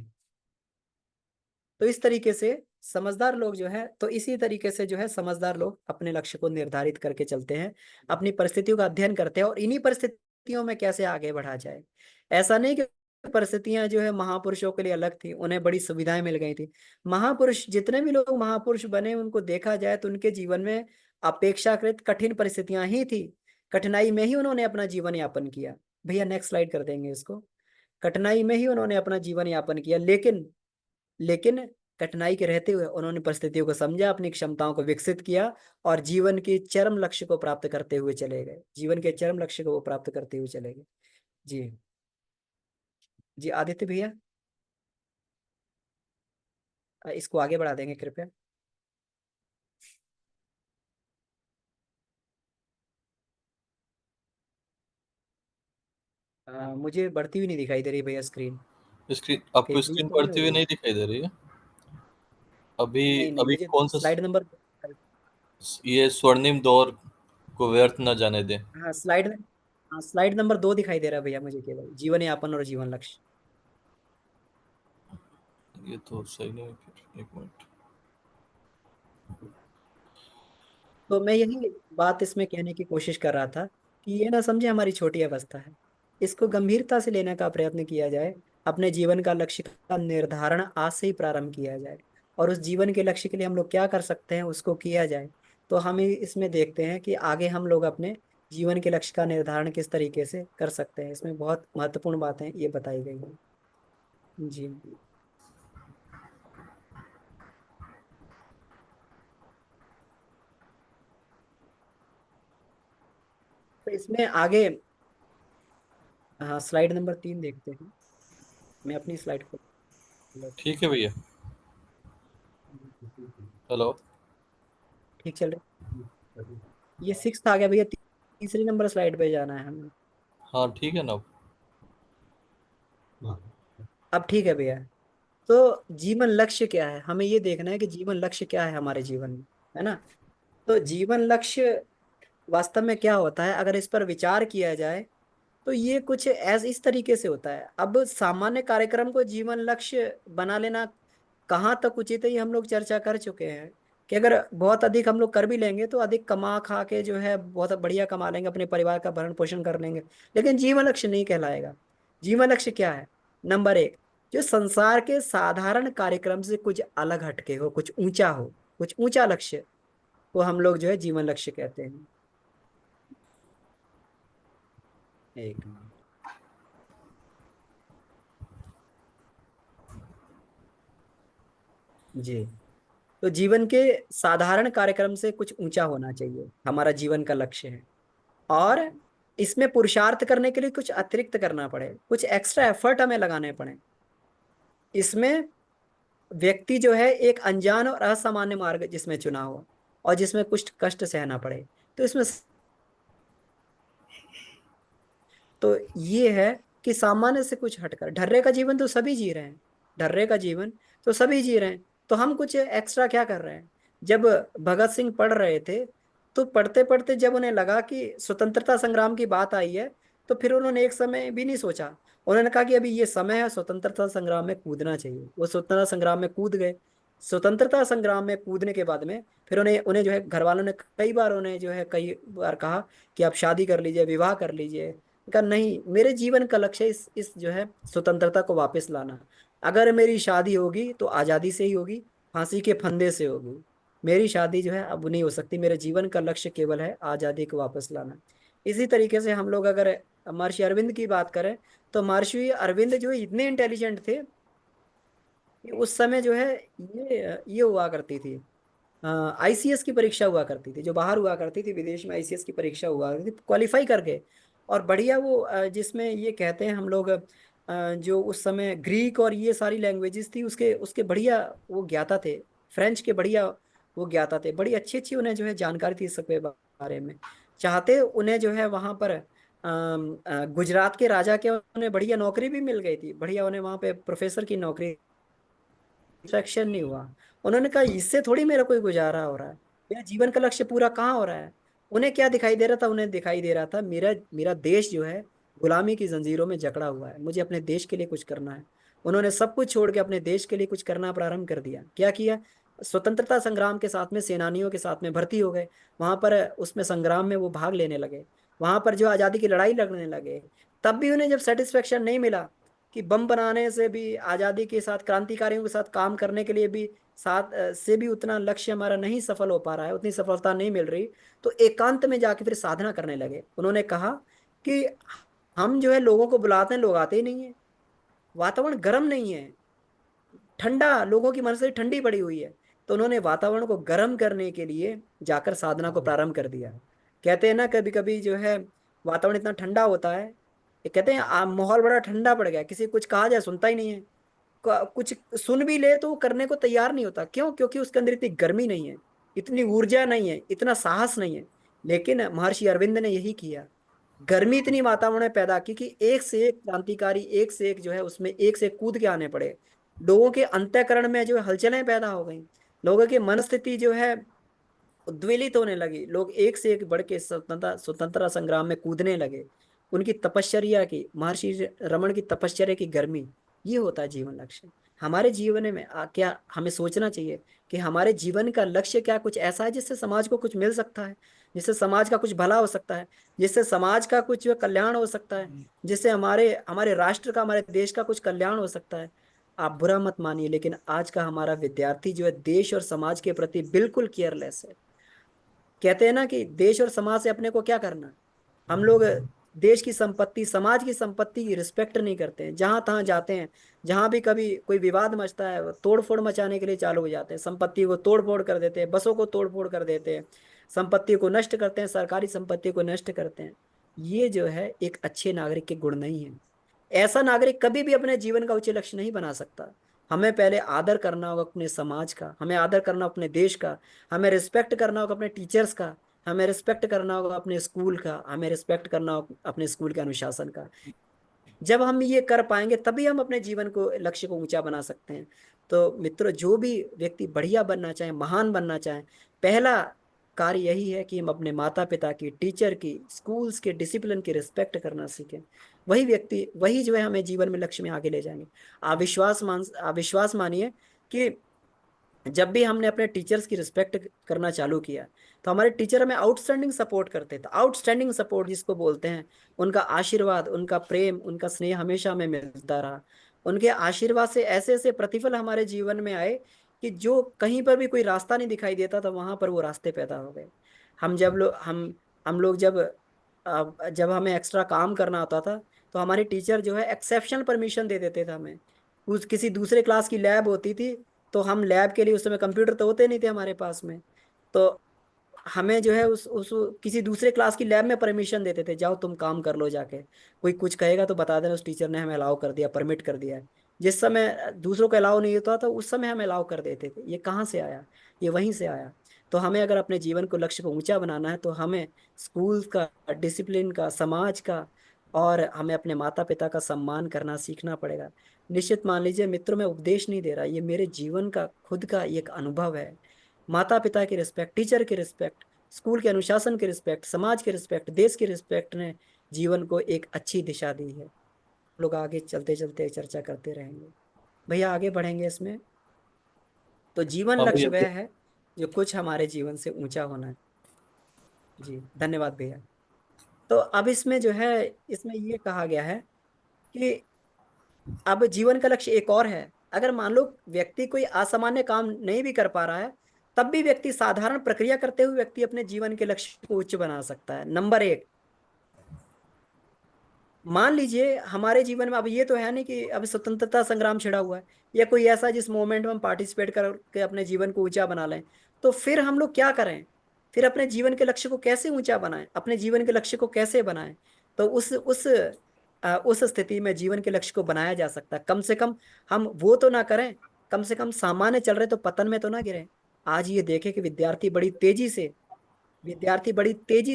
तो इस तरीके से समझदार लोग जो है, तो इसी तरीके से जो है समझदार लोग अपने लक्ष्य को निर्धारित करके चलते हैं, अपनी परिस्थितियों का अध्ययन करते हैं और इन्हीं परिस्थितियों में कैसे आगे बढ़ा जाए। ऐसा नहीं कि परिस्थितियां जो है महापुरुषों के लिए अलग थी, उन्हें बड़ी सुविधाएं मिल गई थी। महापुरुष, जितने भी लोग महापुरुष बने, उनको देखा जाए तो उनके जीवन में अपेक्षाकृत कठिन परिस्थितियां ही थी। कठिनाई में ही उन्होंने अपना जीवन यापन किया। भैया नेक्स्ट स्लाइड कर देंगे इसको। कठिनाई में ही उन्होंने अपना जीवन यापन किया, लेकिन कठिनाई के रहते हुए उन्होंने परिस्थितियों को समझा, अपनी क्षमताओं को विकसित किया और जीवन के चरम लक्ष्य को प्राप्त करते हुए चले गए। जीवन के चरम लक्ष्य को वो प्राप्त करते हुए चले गए। जी जी आदित्य भैया, इसको आगे बढ़ा देंगे कृपया। मुझे बढ़ती हुई नहीं दिखाई दे रही भैया स्क्रीन। स्क्रीन, कहीं आपको फ्रीज स्क्रीन तो नहीं हो बढ़ती हुई रही है? नहीं दिखाई दे रही है अभी? नहीं नहीं, अभी मुझे कौन सा? Slide number. ये स्वर्णिम दौर को व्यर्थ न जाने दें। हाँ स्लाइड, हाँ स्लाइड नंबर 2 दिखाई दे रहा है भैया मुझे, केवल जीवन यापन और जीवन लक्ष्य। ये तो सही नहीं है, फिर एक मिनट। तो मैं यही बात इसमें कहने की कोशिश कर रहा था कि ये ना समझे हमारी छोटी अवस्था है, इसको गंभीरता से लेने का प्रयत्न किया जाए। अपने जीवन का लक्ष्य का निर्धारण आज से ही प्रारंभ किया जाए और उस जीवन के लक्ष्य के लिए हम लोग क्या कर सकते हैं उसको किया जाए। तो हम इसमें देखते हैं कि आगे हम लोग अपने जीवन के लक्ष्य का निर्धारण किस तरीके से कर सकते हैं। इसमें बहुत महत्वपूर्ण बातें ये बताई गई हैं। जी, तो इसमें आगे, हाँ स्लाइड नंबर 3 देखते हैं। मैं अपनी स्लाइड को, ठीक है भैया। हेलो। ठीक चल रहा है। ये 6 आ गया भैया, तीसरी नंबर स्लाइड पे जाना है हमें। हाँ ठीक है ना। अब ठीक है भैया। तो जीवन लक्ष्य क्या है, हमें ये देखना है कि जीवन लक्ष्य क्या है हमारे जीवन में, है ना। तो जीवन लक्ष्य वास्तव में क्या होता है, अगर इस पर विचार किया जाए तो ये कुछ इस तरीके से होता है। अब सामान्य कार्यक्रम को जीवन लक्ष्य बना लेना कहाँ तक उचित है, ये हम लोग चर्चा कर चुके हैं कि अगर बहुत अधिक हम लोग कर भी लेंगे तो अधिक कमा खा के जो है बहुत बढ़िया कमा लेंगे, अपने परिवार का भरण पोषण कर लेंगे, लेकिन जीवन लक्ष्य नहीं कहलाएगा। जीवन लक्ष्य क्या है? नंबर 1, जो संसार के साधारण कार्यक्रम से कुछ अलग हटके हो, कुछ ऊंचा हो, कुछ ऊंचा लक्ष्य, वो हम लोग जो है जीवन लक्ष्य कहते हैं। एक मिनट। जी, तो जीवन के साधारण कार्यक्रम से कुछ ऊंचा होना चाहिए, हमारा जीवन का लक्ष्य है। और इसमें पुरुषार्थ करने के लिए कुछ अतिरिक्त करना पड़े, कुछ एक्स्ट्रा एफर्ट हमें लगाने पड़े। इसमें व्यक्ति जो है एक अनजान और असामान्य मार्ग जिसमें चुना हो और जिसमें कुछ कष्ट सहना पड़े, तो इसमें तो ये है कि सामान्य से कुछ हटकर ढर्रे का जीवन तो सभी जी रहे हैं, ढर्रे का जीवन तो सभी जी रहे हैं, तो हम कुछ एक्स्ट्रा क्या कर रहे हैं। जब भगत सिंह पढ़ रहे थे तो पढ़ते पढ़ते जब उन्हें लगा कि स्वतंत्रता संग्राम की बात आई है, तो फिर उन्होंने एक समय भी नहीं सोचा, उन्होंने कहा कि अभी ये समय है स्वतंत्रता संग्राम में कूदना चाहिए। वो स्वतंत्रता संग्राम में कूद गए। स्वतंत्रता संग्राम में कूदने के बाद में फिर उन्हें उन्हें जो है घर वालों ने कई बार उन्हें जो है कई बार कहा कि आप शादी कर लीजिए, विवाह कर लीजिए। कहा नहीं, मेरे जीवन का लक्ष्य है इस जो है स्वतंत्रता को वापस लाना। अगर मेरी शादी होगी तो आज़ादी से ही होगी, फांसी के फंदे से होगी। मेरी शादी जो है अब नहीं हो सकती, मेरे जीवन का लक्ष्य केवल है आज़ादी को वापस लाना। इसी तरीके से हम लोग अगर महर्षि अरविंद की बात करें, तो महर्षि अरविंद जो है इतने इंटेलिजेंट थे कि उस समय जो है ये हुआ करती थी, आईसीएस की परीक्षा हुआ करती थी, जो बाहर हुआ करती थी विदेश में, आईसीएस की परीक्षा हुआ करती थी, क्वालिफाई कर गए। और बढ़िया वो जिसमें ये कहते हैं हम लोग जो उस समय ग्रीक और ये सारी लैंग्वेजेस थी उसके उसके बढ़िया वो ज्ञाता थे। फ्रेंच के बढ़िया वो ज्ञाता थे, बड़ी अच्छी अच्छी उन्हें जो है जानकारी थी इस सब के बारे में। चाहते उन्हें जो है वहां पर गुजरात के राजा के उन्हें बढ़िया नौकरी भी मिल गई थी, बढ़िया उन्हें वहां पे प्रोफेसर की नौकरी, सिलेक्शन नहीं हुआ। उन्होंने कहा इससे थोड़ी मेरा कोई गुजारा हो रहा है, मेरा जीवन का लक्ष्य पूरा कहाँ हो रहा है? उन्हें क्या दिखाई दे रहा था? उन्हें दिखाई दे रहा था मेरा मेरा देश जो है गुलामी की जंजीरों में जकड़ा हुआ है, मुझे अपने देश के लिए कुछ करना है। उन्होंने सब कुछ छोड़ के अपने देश के लिए कुछ करना प्रारंभ कर दिया। क्या किया? स्वतंत्रता संग्राम के साथ में सेनानियों के साथ में भर्ती हो गए, वहां पर उसमें संग्राम में वो भाग लेने लगे, वहां पर जो आजादी की लड़ाई लड़ने लगे। तब भी उन्हें जब सेटिस्फेक्शन नहीं मिला कि बम बनाने से भी, आजादी के साथ क्रांतिकारियों के साथ काम करने के लिए भी साथ से भी उतना लक्ष्य हमारा नहीं सफल हो पा रहा है, उतनी सफलता नहीं मिल रही, तो एकांत में जाके फिर साधना करने लगे। उन्होंने कहा कि हम जो है लोगों को बुलाते हैं, लोग आते ही नहीं है, वातावरण गर्म नहीं है, ठंडा, लोगों की मनसाई ठंडी पड़ी हुई है। तो उन्होंने वातावरण को गर्म करने के लिए जाकर साधना को प्रारंभ कर दिया। कहते हैं ना, कभी कभी जो है वातावरण इतना ठंडा होता है, ये कहते हैं माहौल बड़ा ठंडा पड़ गया, किसी को कुछ कहा जाए सुनता ही नहीं है, कुछ सुन भी ले तो वो करने को तैयार नहीं होता। क्यों? क्योंकि उसके अंदर इतनी गर्मी नहीं है, इतनी ऊर्जा नहीं है, इतना साहस नहीं है। लेकिन महर्षि अरविंद ने यही किया, गर्मी इतनी वातावरण में पैदा की कि एक से एक क्रांतिकारी, एक से एक जो है उसमें एक से एक कूद के आने पड़े। लोगों के अंतःकरण में जो है हलचलें पैदा हो गई, लोगों की मनस्थिति जो है उद्वेलित होने लगी, लोग एक से एक बढ़ के स्वतंत्रता स्वतंत्रता संग्राम में कूदने लगे। उनकी तपश्चर्या की, महर्षि रमन की तपश्चर्या की गर्मी, ये होता है जीवन लक्ष्य। हमारे जीवन में क्या हमें सोचना चाहिए कि हमारे जीवन का लक्ष्य क्या कुछ ऐसा है जिससे समाज को कुछ मिल सकता है, जिससे समाज का कुछ भला हो सकता है, जिससे समाज का कुछ जो कल्याण हो सकता है, जिससे हमारे हमारे राष्ट्र का, हमारे देश का कुछ कल्याण हो सकता है। आप बुरा मत मानिए, लेकिन आज का हमारा विद्यार्थी जो है देश और समाज के प्रति बिल्कुल केयरलेस है। कहते हैं ना कि देश और समाज से अपने को क्या करना। हम लोग देश की संपत्ति, समाज की संपत्ति की रिस्पेक्ट नहीं करते हैं, जहां तहां जाते हैं, जहां भी कभी कोई विवाद मचता है तोड़ फोड़ मचाने के लिए चालू हो जाते हैं, संपत्ति को तोड़ फोड़ कर देते हैं, बसों को तोड़ फोड़ कर देते हैं, संपत्ति को नष्ट करते हैं, सरकारी संपत्ति को नष्ट करते हैं। ये जो है एक अच्छे नागरिक के गुण नहीं है। ऐसा नागरिक कभी भी अपने जीवन का उच्च लक्ष्य नहीं बना सकता। हमें पहले आदर करना होगा अपने समाज का, हमें आदर करना अपने देश का, हमें रिस्पेक्ट करना होगा अपने टीचर्स का, हमें रिस्पेक्ट करना होगा अपने स्कूल का, हमें रिस्पेक्ट करना होगा अपने स्कूल के अनुशासन का। जब हम ये कर पाएंगे तभी हम अपने जीवन को, लक्ष्य को ऊंचा बना सकते हैं। तो मित्रों, जो भी व्यक्ति बढ़िया बनना चाहे, महान बनना चाहे, पहला कार्य यही है कि हम अपने माता पिता की, टीचर की, स्कूल्स के डिसिप्लिन की रिस्पेक्ट करना सीखें। वही व्यक्ति, वही जो है हमें जीवन में लक्ष्य में आगे ले जाएंगे। आप विश्वास मानिए कि जब भी हमने अपने टीचर्स की रिस्पेक्ट करना चालू किया, तो हमारे टीचर हमें आउटस्टैंडिंग सपोर्ट करते थे। आउटस्टैंडिंग सपोर्ट जिसको बोलते हैं, उनका आशीर्वाद, उनका प्रेम, उनका स्नेह हमेशा हमें मिलता रहा। उनके आशीर्वाद से ऐसे ऐसे प्रतिफल हमारे जीवन में आए कि जो कहीं पर भी कोई रास्ता नहीं दिखाई देता था, वहां पर वो रास्ते पैदा हो गए। हम जब लोग हम लोग जब हमें एक्स्ट्रा काम करना होता था, तो हमारे टीचर जो है एक्सेप्शनल परमिशन दे देते थे हमें। कुछ किसी दूसरे क्लास की लैब होती थी, तो हम लैब के लिए, उस समय कंप्यूटर तो होते नहीं थे हमारे पास में, तो हमें जो है उस किसी दूसरे क्लास की लैब में परमिशन देते थे, जाओ तुम काम कर लो जाके। कोई कुछ कहेगा तो बता देना, उस टीचर ने हमें अलाउ कर दिया, परमिट कर दिया है। जिस समय दूसरों को अलाउ नहीं होता था, उस समय हमें अलाउ कर देते थे। ये कहाँ से आया? ये वहीं से आया। तो हमें अगर अपने जीवन को, लक्ष्य को ऊंचा बनाना है, तो हमें स्कूल का, डिसिप्लिन का, समाज का, और हमें अपने माता पिता का सम्मान करना सीखना पड़ेगा। निश्चित मान लीजिए मित्रों, मैं उपदेश नहीं दे रहा, ये मेरे जीवन का खुद का एक अनुभव है। माता पिता की रिस्पेक्ट, टीचर की रिस्पेक्ट, स्कूल के अनुशासन की रिस्पेक्ट, समाज की रिस्पेक्ट, देश की रिस्पेक्ट ने जीवन को एक अच्छी दिशा दी है। लोग आगे चलते चलते चर्चा करते रहेंगे। भैया आगे बढ़ेंगे इसमें। तो जीवन हाँ लक्ष्य भैया। वह है जो कुछ हमारे जीवन से ऊंचा होना है। जी धन्यवाद भैया। तो अब इसमें जो है, इसमें ये कहा गया है कि अब जीवन का लक्ष्य एक और है। अगर मान लो व्यक्ति कोई असामान्य काम नहीं भी कर पा रहा है, तब भी व्यक्ति साधारण प्रक्रिया करते हुए व्यक्ति अपने जीवन के लक्ष्य को उच्च बना सकता है। नंबर एक, मान लीजिए हमारे जीवन में अब ये तो है नहीं कि अब स्वतंत्रता संग्राम छिड़ा हुआ है, या कोई ऐसा जिस मोमेंट में हम पार्टिसिपेट करके अपने जीवन को ऊंचा बना लें। तो फिर हम लोग क्या करें? फिर अपने जीवन के लक्ष्य को कैसे ऊंचा बनाएं, अपने जीवन के लक्ष्य को कैसे बनाएं? तो उस स्थिति में जीवन के लक्ष्य को बनाया जा सकता है। कम से कम हम वो तो ना करें, कम से कम सामान्य चल रहे तो पतन में तो ना गिरे। आज ये देखें कि विद्यार्थी बड़ी तेजी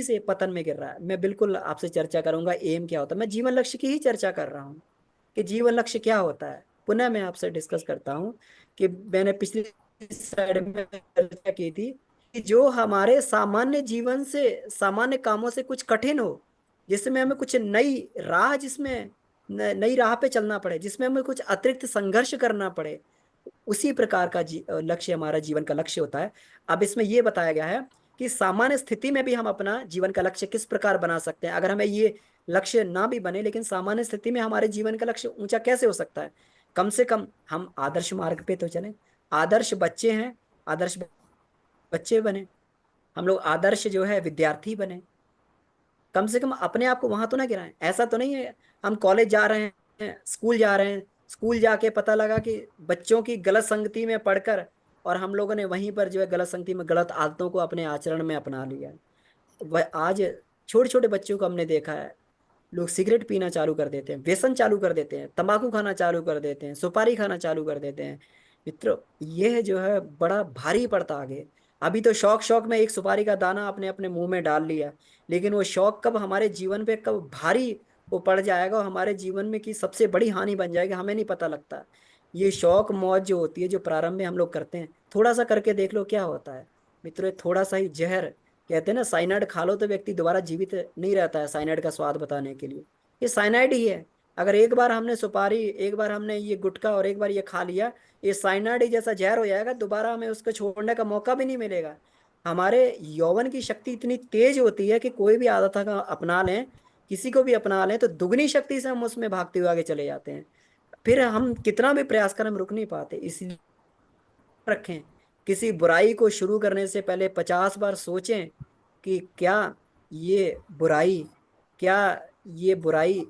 से पतन में गिर रहा है। मैं बिल्कुल आपसे चर्चा करूंगा एम क्या होता है, मैं जीवन लक्ष्य की ही चर्चा कर रहा हूँ कि जीवन लक्ष्य क्या होता है। पुनः मैं आपसे डिस्कस करता हूँ कि मैंने पिछली स्लाइड में चर्चा की थी कि जो हमारे सामान्य जीवन से, सामान्य कामों से कुछ कठिन हो, जिसमें हमें कुछ नई राह, जिसमें नई राह पे चलना पड़े, जिसमें हमें कुछ अतिरिक्त संघर्ष करना पड़े, उसी प्रकार का लक्ष्य हमारा जीवन का लक्ष्य होता है। अब इसमें यह बताया गया है कि सामान्य स्थिति में भी हम अपना जीवन का लक्ष्य किस प्रकार बना सकते हैं। अगर हमें ये लक्ष्य ना भी बने, लेकिन सामान्य स्थिति में हमारे जीवन का लक्ष्य ऊंचा कैसे हो सकता है? कम से कम हम आदर्श मार्ग पे तो चलें, आदर्श बच्चे हैं, आदर्श बच्चे बने, हम लोग आदर्श जो है विद्यार्थी बने। कम से कम अपने आप को वहां तो ना गिराएं। ऐसा तो नहीं है हम कॉलेज जा रहे हैं, स्कूल जा रहे हैं, स्कूल जाके पता लगा कि बच्चों की गलत संगति में पढ़कर, और हम लोगों ने वहीं पर जो है गलत संगति में गलत आदतों को अपने आचरण में अपना लिया है। वह आज छोटे छोटे बच्चों को हमने देखा है, लोग सिगरेट पीना चालू कर देते हैं, व्यसन चालू कर देते हैं, तंबाकू खाना चालू कर देते हैं, सुपारी खाना चालू कर देते हैं। मित्रों, यह जो है बड़ा भारी पड़ता आगे। अभी तो शौक शौक में एक सुपारी का दाना अपने अपने मुंह में डाल लिया, लेकिन वो शौक कब हमारे जीवन पे कब भारी वो पड़ जाएगा और हमारे जीवन में की सबसे बड़ी हानि बन जाएगी, हमें नहीं पता लगता। ये शौक मौज जो होती है, जो प्रारंभ में हम लोग करते हैं, थोड़ा सा करके देख लो क्या होता है। मित्रों, ये थोड़ा सा ही जहर, कहते हैं ना साइनाइड खा लो तो व्यक्ति दोबारा जीवित नहीं रहता है, साइनाइड का स्वाद बताने के लिए। ये साइनाइड ही है। अगर एक बार हमने सुपारी, एक बार हमने ये गुटखा और एक बार ये खा लिया, ये साइनाइड ही जैसा जहर हो जाएगा, दोबारा हमें उसको छोड़ने का मौका भी नहीं मिलेगा। हमारे यौवन की शक्ति इतनी तेज होती है कि कोई भी आदत का अपना लें, किसी को भी अपना लें, तो दुगनी शक्ति से हम उसमें भागते हुए आगे चले जाते हैं। फिर हम कितना भी प्रयास करें, हम रुक नहीं पाते। इसलिए रखें, किसी बुराई को शुरू करने से पहले 50 बार सोचें कि ये बुराई क्या ये बुराई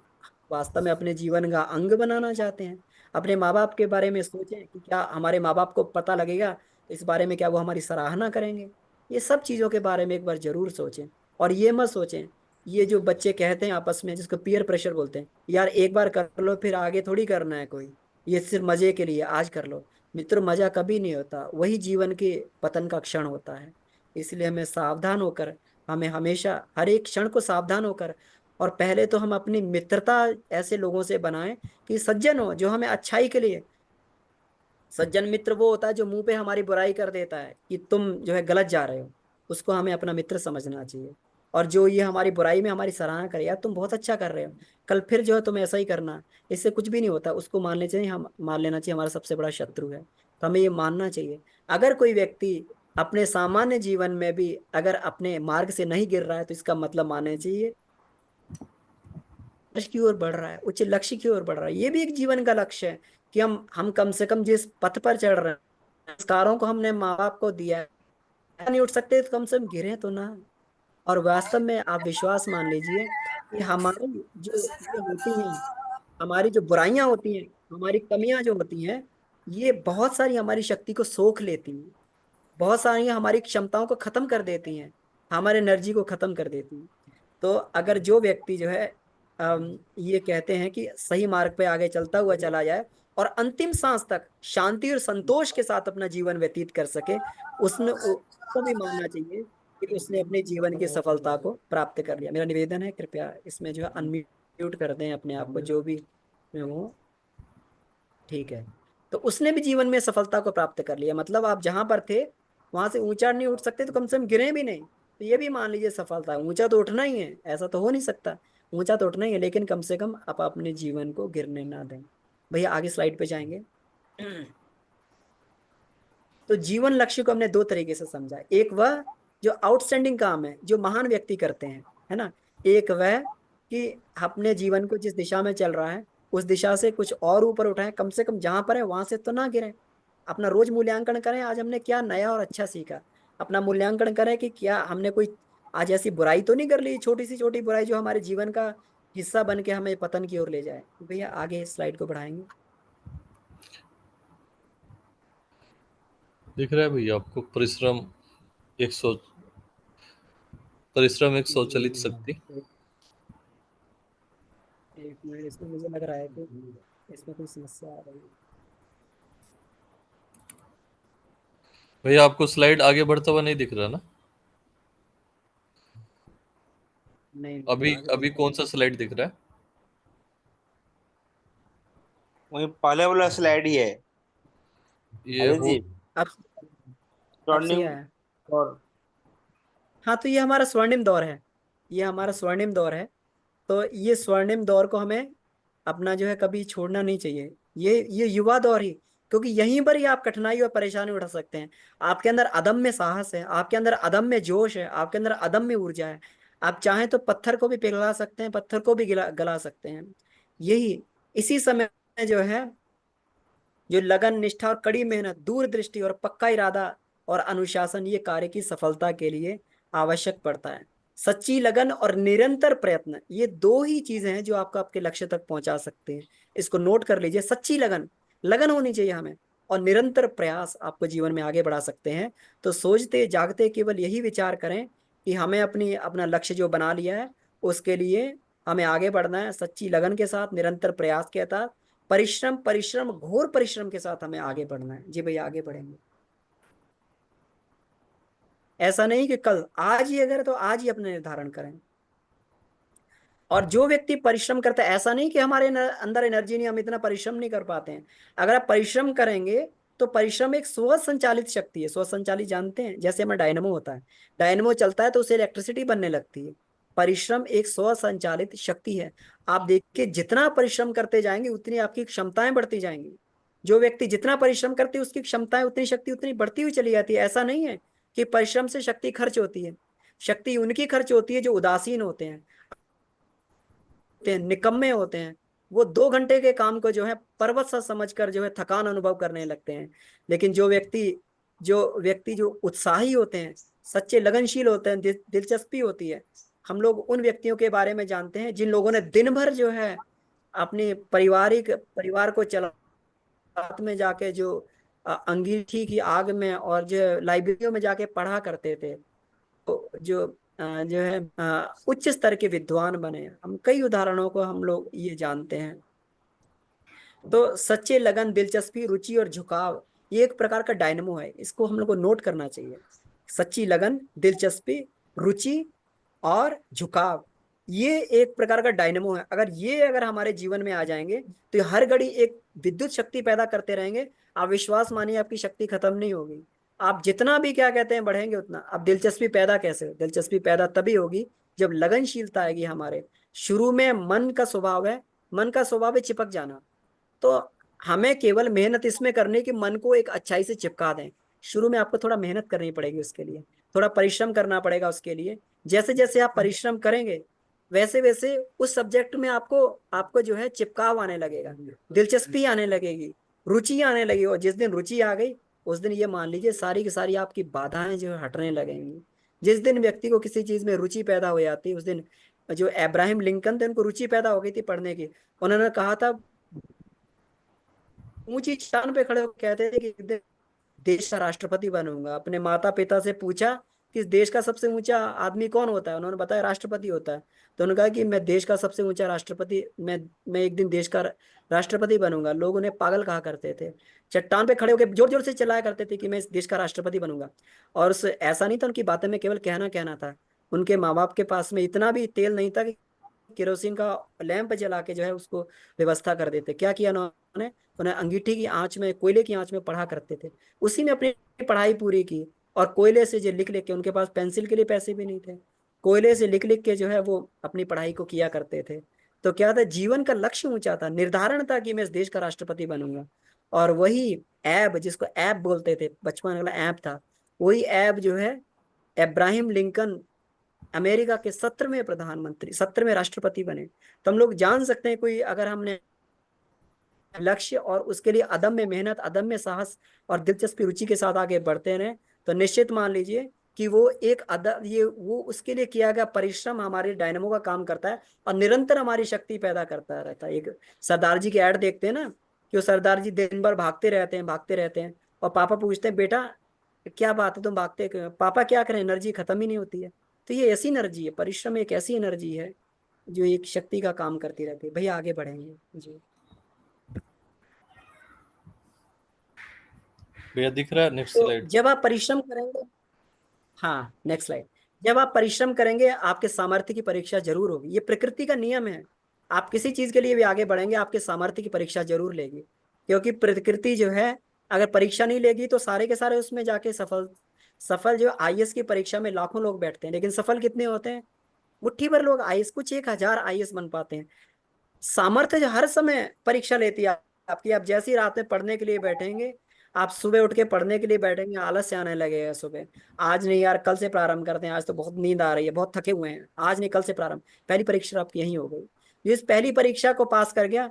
वास्तव में अपने जीवन का अंग बनाना चाहते हैं। अपने माँ बाप के बारे में सोचें कि क्या हमारे माँ बाप को पता लगेगा तो इस बारे में क्या वो हमारी सराहना करेंगे। ये सब चीज़ों के बारे में एक बार जरूर सोचें। और ये मत सोचें, ये जो बच्चे कहते हैं आपस में, जिसको पीयर प्रेशर बोलते हैं, यार एक बार कर लो फिर आगे थोड़ी करना है कोई, ये सिर्फ मजे के लिए आज कर लो। मित्र, मजा कभी नहीं होता, वही जीवन के पतन का क्षण होता है। इसलिए हमें सावधान होकर, हमें हमेशा हर एक क्षण को सावधान होकर, और पहले तो हम अपनी मित्रता ऐसे लोगों से बनाएं कि सज्जन हो, जो हमें अच्छाई के लिए। सज्जन मित्र वो होता है जो मुंह पे हमारी बुराई कर देता है कि तुम जो है गलत जा रहे हो, उसको हमें अपना मित्र समझना चाहिए। और जो ये हमारी बुराई में हमारी सराहना करे, यार तुम बहुत अच्छा कर रहे हो, कल फिर जो है तुम ऐसा ही करना, इससे कुछ भी नहीं होता, उसको मान लेना चाहिए। हम मान लेना चाहिए हमारा सबसे बड़ा शत्रु है, तो हमें ये मानना चाहिए। अगर कोई व्यक्ति अपने सामान्य जीवन में भी अगर अपने मार्ग से नहीं गिर रहा है, तो इसका मतलब मानना चाहिए लक्ष्य की ओर बढ़ रहा है, उच्च लक्ष्य की ओर बढ़ रहा है। ये भी एक जीवन का लक्ष्य है कि हम कम से कम जिस पथ पर चढ़ रहे हैं, संस्कारों को हमने माँ बाप को दिया है, नहीं उठ सकते तो कम से कम गिरे तो ना। और वास्तव में आप विश्वास मान लीजिए कि हमारी जो ये होती हैं, हमारी जो बुराइयां होती हैं, हमारी कमियां जो होती हैं, ये बहुत सारी हमारी शक्ति को सोख लेती हैं, बहुत सारी हमारी क्षमताओं को खत्म कर देती हैं, हमारे एनर्जी को खत्म कर देती हैं। तो अगर जो व्यक्ति जो है ये कहते हैं कि सही मार्ग पे आगे चलता हुआ चला जाए और अंतिम सांस तक शांति और संतोष के साथ अपना जीवन व्यतीत कर सके, उसने उसको भी मानना चाहिए कि उसने अपने जीवन की सफलता को प्राप्त कर लिया। मेरा निवेदन है, कृपया इसमें जो है अनम्यूट कर दें अपने आप को, जो भी वो ठीक है। तो उसने भी जीवन में सफलता को प्राप्त कर लिया, मतलब आप जहां पर थे वहां से ऊंचा नहीं उठ सकते तो कम से कम गिरे भी नहीं, तो ये भी मान लीजिए सफलता है। ऊंचा तो उठना ही है, ऐसा तो हो नहीं सकता, ऊंचा तो उठना ही है, लेकिन कम से कम आप अपने जीवन को गिरने ना दें। भैया आगे स्लाइड पे जाएंगे। तो जीवन लक्ष्य को हमने दो तरीके से समझा, एक वह जो आउटस्टैंडिंग काम है, जो महान व्यक्ति करते हैं, है ना। एक वह कि अपने जीवन को जिस दिशा में चल रहा है उस दिशा से कुछ और ऊपर उठाएं, कम से कम जहां पर है वहां से तो ना गिरें। अपना रोज मूल्यांकन करें, आज हमने क्या नया और अच्छा सीखा। अपना मूल्यांकन करें कि क्या हमने कोई आज ऐसी बुराई तो नहीं कर ली, छोटी सी छोटी बुराई जो हमारे जीवन का हिस्सा बन के हमें पतन की ओर ले जाए। भैया आगे स्लाइड को बढ़ाएंगे। दिख रहा है भैया आपको? परिश्रम एक स्वचालित शक्ति। एक मिनट, इसमें मुझे लग रहा है कि इसमें कोई समस्या आ रही है। भैया आपको स्लाइड आगे बढ़ता हुआ नहीं दिख रहा ना? नहीं अभी आगे अभी बढ़ता कौन है। सा स्लाइड दिख रहा है? वही पहले वाला स्लाइड ही है ये अजय हो जी। अब अब सही टर्निंग आया। और हाँ, तो ये हमारा स्वर्णिम दौर है, ये हमारा स्वर्णिम दौर है। तो ये स्वर्णिम दौर को हमें अपना जो है कभी छोड़ना नहीं चाहिए। ये युवा दौर ही, क्योंकि यहीं पर ही आप कठिनाई और परेशानी उठा सकते हैं। आपके अंदर अदम्य साहस है, आपके अंदर अदम्य जोश है, आपके अंदर अदम्य ऊर्जा है। आप चाहें तो पत्थर को भी पिघला सकते हैं, पत्थर को भी गला सकते हैं। यही इसी समय जो है, जो लगन, निष्ठा और कड़ी मेहनत, दूरदृष्टि और पक्का इरादा और अनुशासन, ये कार्य की सफलता के लिए आवश्यक पड़ता है। सच्ची लगन और निरंतर प्रयत्न, ये दो ही चीजें हैं जो आपको आपके लक्ष्य तक पहुंचा सकते हैं। इसको नोट कर लीजिए, सच्ची लगन, लगन होनी चाहिए हमें, और निरंतर प्रयास आपको जीवन में आगे बढ़ा सकते हैं। तो सोचते जागते केवल यही विचार करें कि हमें अपना लक्ष्य जो बना लिया है उसके लिए हमें आगे बढ़ना है, सच्ची लगन के साथ, निरंतर प्रयास के साथ, परिश्रम परिश्रम घोर परिश्रम के साथ हमें आगे बढ़ना है। जी भैया, आगे बढ़ेंगे। ऐसा नहीं कि कल, आज ही अगर तो आज ही अपने निर्धारण करें। और जो व्यक्ति परिश्रम करता है, ऐसा नहीं कि हमारे अंदर एनर्जी नहीं, हम इतना परिश्रम नहीं कर पाते हैं। अगर आप परिश्रम करेंगे तो परिश्रम एक स्व संचालित शक्ति है। स्व संचालित जानते हैं, जैसे हमें डायनमो होता है, डायनमो चलता है तो उससे इलेक्ट्रिसिटी बनने लगती है। परिश्रम एक स्व संचालित शक्ति है। आप देखिए, जितना परिश्रम करते जाएंगे उतनी आपकी क्षमताएं बढ़ती जाएंगी। जो व्यक्ति जितना परिश्रम करते है उसकी क्षमताएं, उतनी शक्ति उतनी बढ़ती हुई चली जाती है। ऐसा नहीं है कि परिश्रम से शक्ति खर्च होती है। शक्ति उनकी खर्च होती है जो उदासीन होते हैं, निकम्मे होते हैं। वो 2 घंटे के काम को जो है पर्वत सा समझकर जो है थकान अनुभव करने लगते हैं। लेकिन जो व्यक्ति जो उत्साही होते हैं, सच्चे लगनशील होते हैं, दिलचस्पी होती है। हम लोग उन व्यक्तियों के बारे में जानते हैं जिन लोगों ने दिन भर जो है अपने परिवार को चला, रात में जाके जो अंगीठी की आग में और जो लाइब्रेरियों में जाके पढ़ा करते थे, तो जो है उच्च स्तर के विद्वान बने। हम कई उदाहरणों को हम लोग ये जानते हैं। तो सच्चे लगन, दिलचस्पी, रुचि और झुकाव, ये एक प्रकार का डायनमो है। इसको हम लोग को नोट करना चाहिए। सच्ची लगन, दिलचस्पी, रुचि और झुकाव, ये एक प्रकार का डायनमो है। अगर हमारे जीवन में आ जाएंगे तो ये हर घड़ी एक विद्युत शक्ति पैदा करते रहेंगे। आप विश्वास मानिए, आपकी शक्ति खत्म नहीं होगी। आप जितना भी क्या कहते हैं बढ़ेंगे उतना। अब दिलचस्पी पैदा कैसे हो? दिलचस्पी पैदा तभी होगी जब लगनशीलता आएगी हमारे। शुरू में मन का स्वभाव है चिपक जाना। तो हमें केवल मेहनत इसमें करनी कि मन को एक अच्छाई से चिपका दें। शुरू में आपको थोड़ा मेहनत करनी पड़ेगी, उसके लिए थोड़ा परिश्रम करना पड़ेगा। उसके लिए जैसे जैसे आप परिश्रम करेंगे वैसे वैसे उस सब्जेक्ट में आपको आपको जो है चिपकाव आने लगेगा, दिलचस्पी आने लगेगी, रुचि आने लगेगी। और जिस दिन रुचि आ गई उस दिन ये मान लीजिए सारी की सारी आपकी बाधाएं जो है हटने लगेंगी। जिस दिन व्यक्ति को किसी चीज में रुचि पैदा हो जाती है उस दिन, जो अब्राहम लिंकन थे उनको रुचि पैदा हो गई थी पढ़ने की। उन्होंने कहा था, ऊंची शान पे खड़े होकर कहते थे कि एक दिन देश का राष्ट्रपति बनूंगा। अपने माता पिता से पूछा कि इस देश का सबसे ऊंचा आदमी कौन होता है, उन्होंने बताया राष्ट्रपति होता है। तो उन्होंने कहा कि मैं देश का सबसे ऊंचा राष्ट्रपति, मैं एक दिन देश का राष्ट्रपति बनूंगा। लोग उन्हें पागल कहा करते थे। चट्टान पे खड़े होकर जोर जोर से चिल्लाया करते थे कि मैं इस देश का राष्ट्रपति बनूंगा। और उस ऐसा नहीं था उनकी बातें में केवल कहना कहना था। उनके माँ बाप के पास में इतना भी तेल नहीं था कि केरोसिन का लैंप जला के जो है उसको व्यवस्था कर देते। क्या किया उन्होंने? उन्हें अंगीठी की आंच में, कोयले की आंच में पढ़ा करते थे। उसी में अपनी पढ़ाई पूरी की। और कोयले से जो लिख लिख के, उनके पास पेंसिल के लिए पैसे भी नहीं थे, कोयले से लिख लिख के जो है वो अपनी पढ़ाई को किया करते थे। तो क्या था, जीवन का लक्ष्य ऊंचा था, निर्धारण था कि मैं इस देश का राष्ट्रपति बनूंगा। और वही ऐब, जिसको ऐब बोलते थे, बचपन वाला ऐब था, वही ऐब जो है अब्राहम लिंकन अमेरिका के 17वें राष्ट्रपति बने। तो हम लोग जान सकते हैं, कोई अगर हमने लक्ष्य और उसके लिए अदम्य मेहनत, अदम्य साहस और दिलचस्पी, रुचि के साथ आगे बढ़ते रहे तो निश्चित मान लीजिए कि वो वो उसके लिए किया गया परिश्रम हमारे डायनामो का काम करता है और निरंतर हमारी शक्ति पैदा करता रहता है। एक सरदार जी की ऐड देखते हैं ना, कि वो सरदार जी दिन भर भागते रहते हैं, भागते रहते हैं। और पापा पूछते हैं, बेटा क्या बात है तुम भागते क्यों? पापा क्या करें, एनर्जी खत्म ही नहीं होती है। तो ये ऐसी एनर्जी है, परिश्रम एक ऐसी एनर्जी है जो एक शक्ति का काम करती रहती है। भैया आगे बढ़ेंगे जी। भैया दिख रहा है नेक्स्ट तो स्लाइड? जब आप परिश्रम करेंगे, हाँ नेक्स्ट स्लाइड। जब आप परिश्रम करेंगे आपके सामर्थ्य की परीक्षा जरूर होगी। ये प्रकृति का नियम है। आप किसी चीज के लिए भी आगे बढ़ेंगे आपके सामर्थ्य की परीक्षा जरूर लेगी। क्योंकि प्रकृति जो है, अगर परीक्षा नहीं लेगी तो सारे के सारे उसमें जाके सफल जो आईएएस की परीक्षा में लाखों लोग बैठते हैं, लेकिन सफल कितने होते हैं? मुट्ठी भर लोग आईएएस, कुछ 1,000 आईएएस बन पाते हैं। सामर्थ्य जो हर समय परीक्षा लेती है आपकी। आप जैसी रात में पढ़ने के लिए बैठेंगे, आप सुबह उठ के पढ़ने के लिए बैठेंगे, आलस से आने लगेगा सुबह। आज नहीं यार, कल से प्रारंभ करते हैं, आज तो बहुत नींद आ रही है, बहुत थके हुए हैं, आज नहीं कल से प्रारंभ। पहली परीक्षा आपकी यही हो गई। जिस पहली परीक्षा को पास कर गया,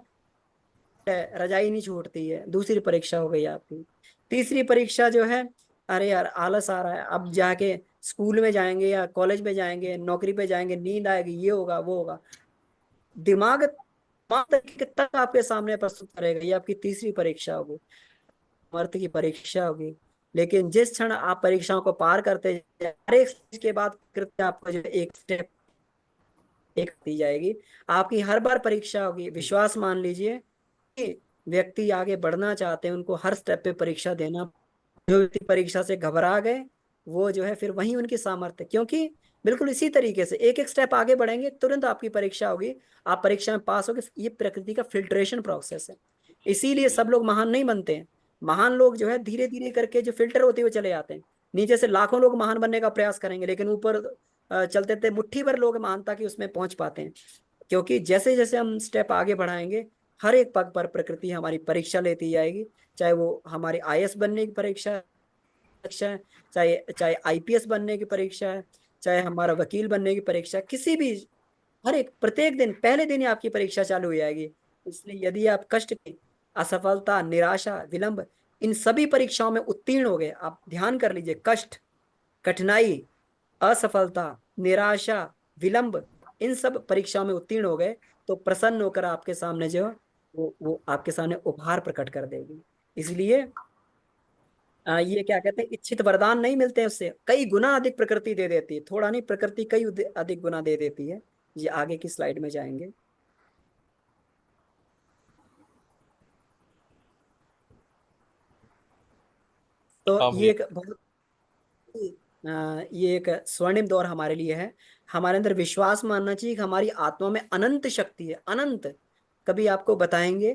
रजाई नहीं छूटती है। दूसरी परीक्षा हो गई आपकी। तीसरी परीक्षा जो है, अरे यार आलस आ रहा है, अब जाके स्कूल में जाएंगे या कॉलेज में जाएंगे, नौकरी पे जाएंगे, नींद आएगी, ये होगा वो होगा। दिमाग दिमाग कितना आपके सामने प्रस्तुत करेगा, ये आपकी तीसरी परीक्षा होगी, समर्थ की परीक्षा होगी। लेकिन जिस क्षण आप परीक्षाओं को पार करते जाए, हर एक चीज के बाद कृत्य आपको जो एक स्टेप एक दी जाएगी, आपकी हर बार परीक्षा होगी। विश्वास मान लीजिए कि व्यक्ति आगे बढ़ना चाहते हैं, उनको हर स्टेप पे परीक्षा देना। जो व्यक्ति परीक्षा से घबरा गए, वो जो है फिर वही उनकी सामर्थ्य, क्योंकि बिल्कुल इसी तरीके से एक एक स्टेप आगे बढ़ेंगे, तुरंत आपकी परीक्षा होगी, आप परीक्षा में पास होगे। ये प्रकृति का फिल्ट्रेशन प्रोसेस है। इसीलिए सब लोग महान नहीं बनते हैं। महान लोग जो है धीरे धीरे करके जो फिल्टर होते हुए चले जाते हैं। नीचे से लाखों लोग महान बनने का प्रयास करेंगे, लेकिन ऊपर चलते थे मुट्ठी भर लोग महानता की उसमें पहुंच पाते हैं। क्योंकि जैसे जैसे हम स्टेप आगे बढ़ाएंगे, हर एक पग पर प्रकृति हमारी परीक्षा लेती जाएगी। चाहे वो हमारी आईएएस बनने की परीक्षा है, चाहे चाहे आईपीएस बनने की परीक्षा है, चाहे हमारा वकील बनने की परीक्षा है, किसी भी, हर एक प्रत्येक दिन पहले दिन ही आपकी परीक्षा चालू हो जाएगी। इसलिए यदि आप कष्ट की, असफलता, निराशा, विलंब, इन सभी परीक्षाओं में उत्तीर्ण हो गए, आप ध्यान कर लीजिए, कष्ट, कठिनाई, असफलता, निराशा, विलंब, इन सब परीक्षाओं में उत्तीर्ण हो गए, तो प्रसन्न होकर आपके सामने जो वो आपके सामने उपहार प्रकट कर देगी। इसलिए ये क्या कहते हैं, इच्छित वरदान नहीं मिलते हैं, उससे कई गुना अधिक प्रकृति दे देती है। थोड़ा नहीं, प्रकृति कई अधिक गुना दे देती है। ये आगे की स्लाइड में जाएंगे। तो हाँ ये भैया। एक बहुत ये एक स्वर्णिम दौर हमारे लिए है। हमारे अंदर विश्वास मानना चाहिए कि हमारी आत्मा में अनंत शक्ति है, अनंत। कभी आपको बताएंगे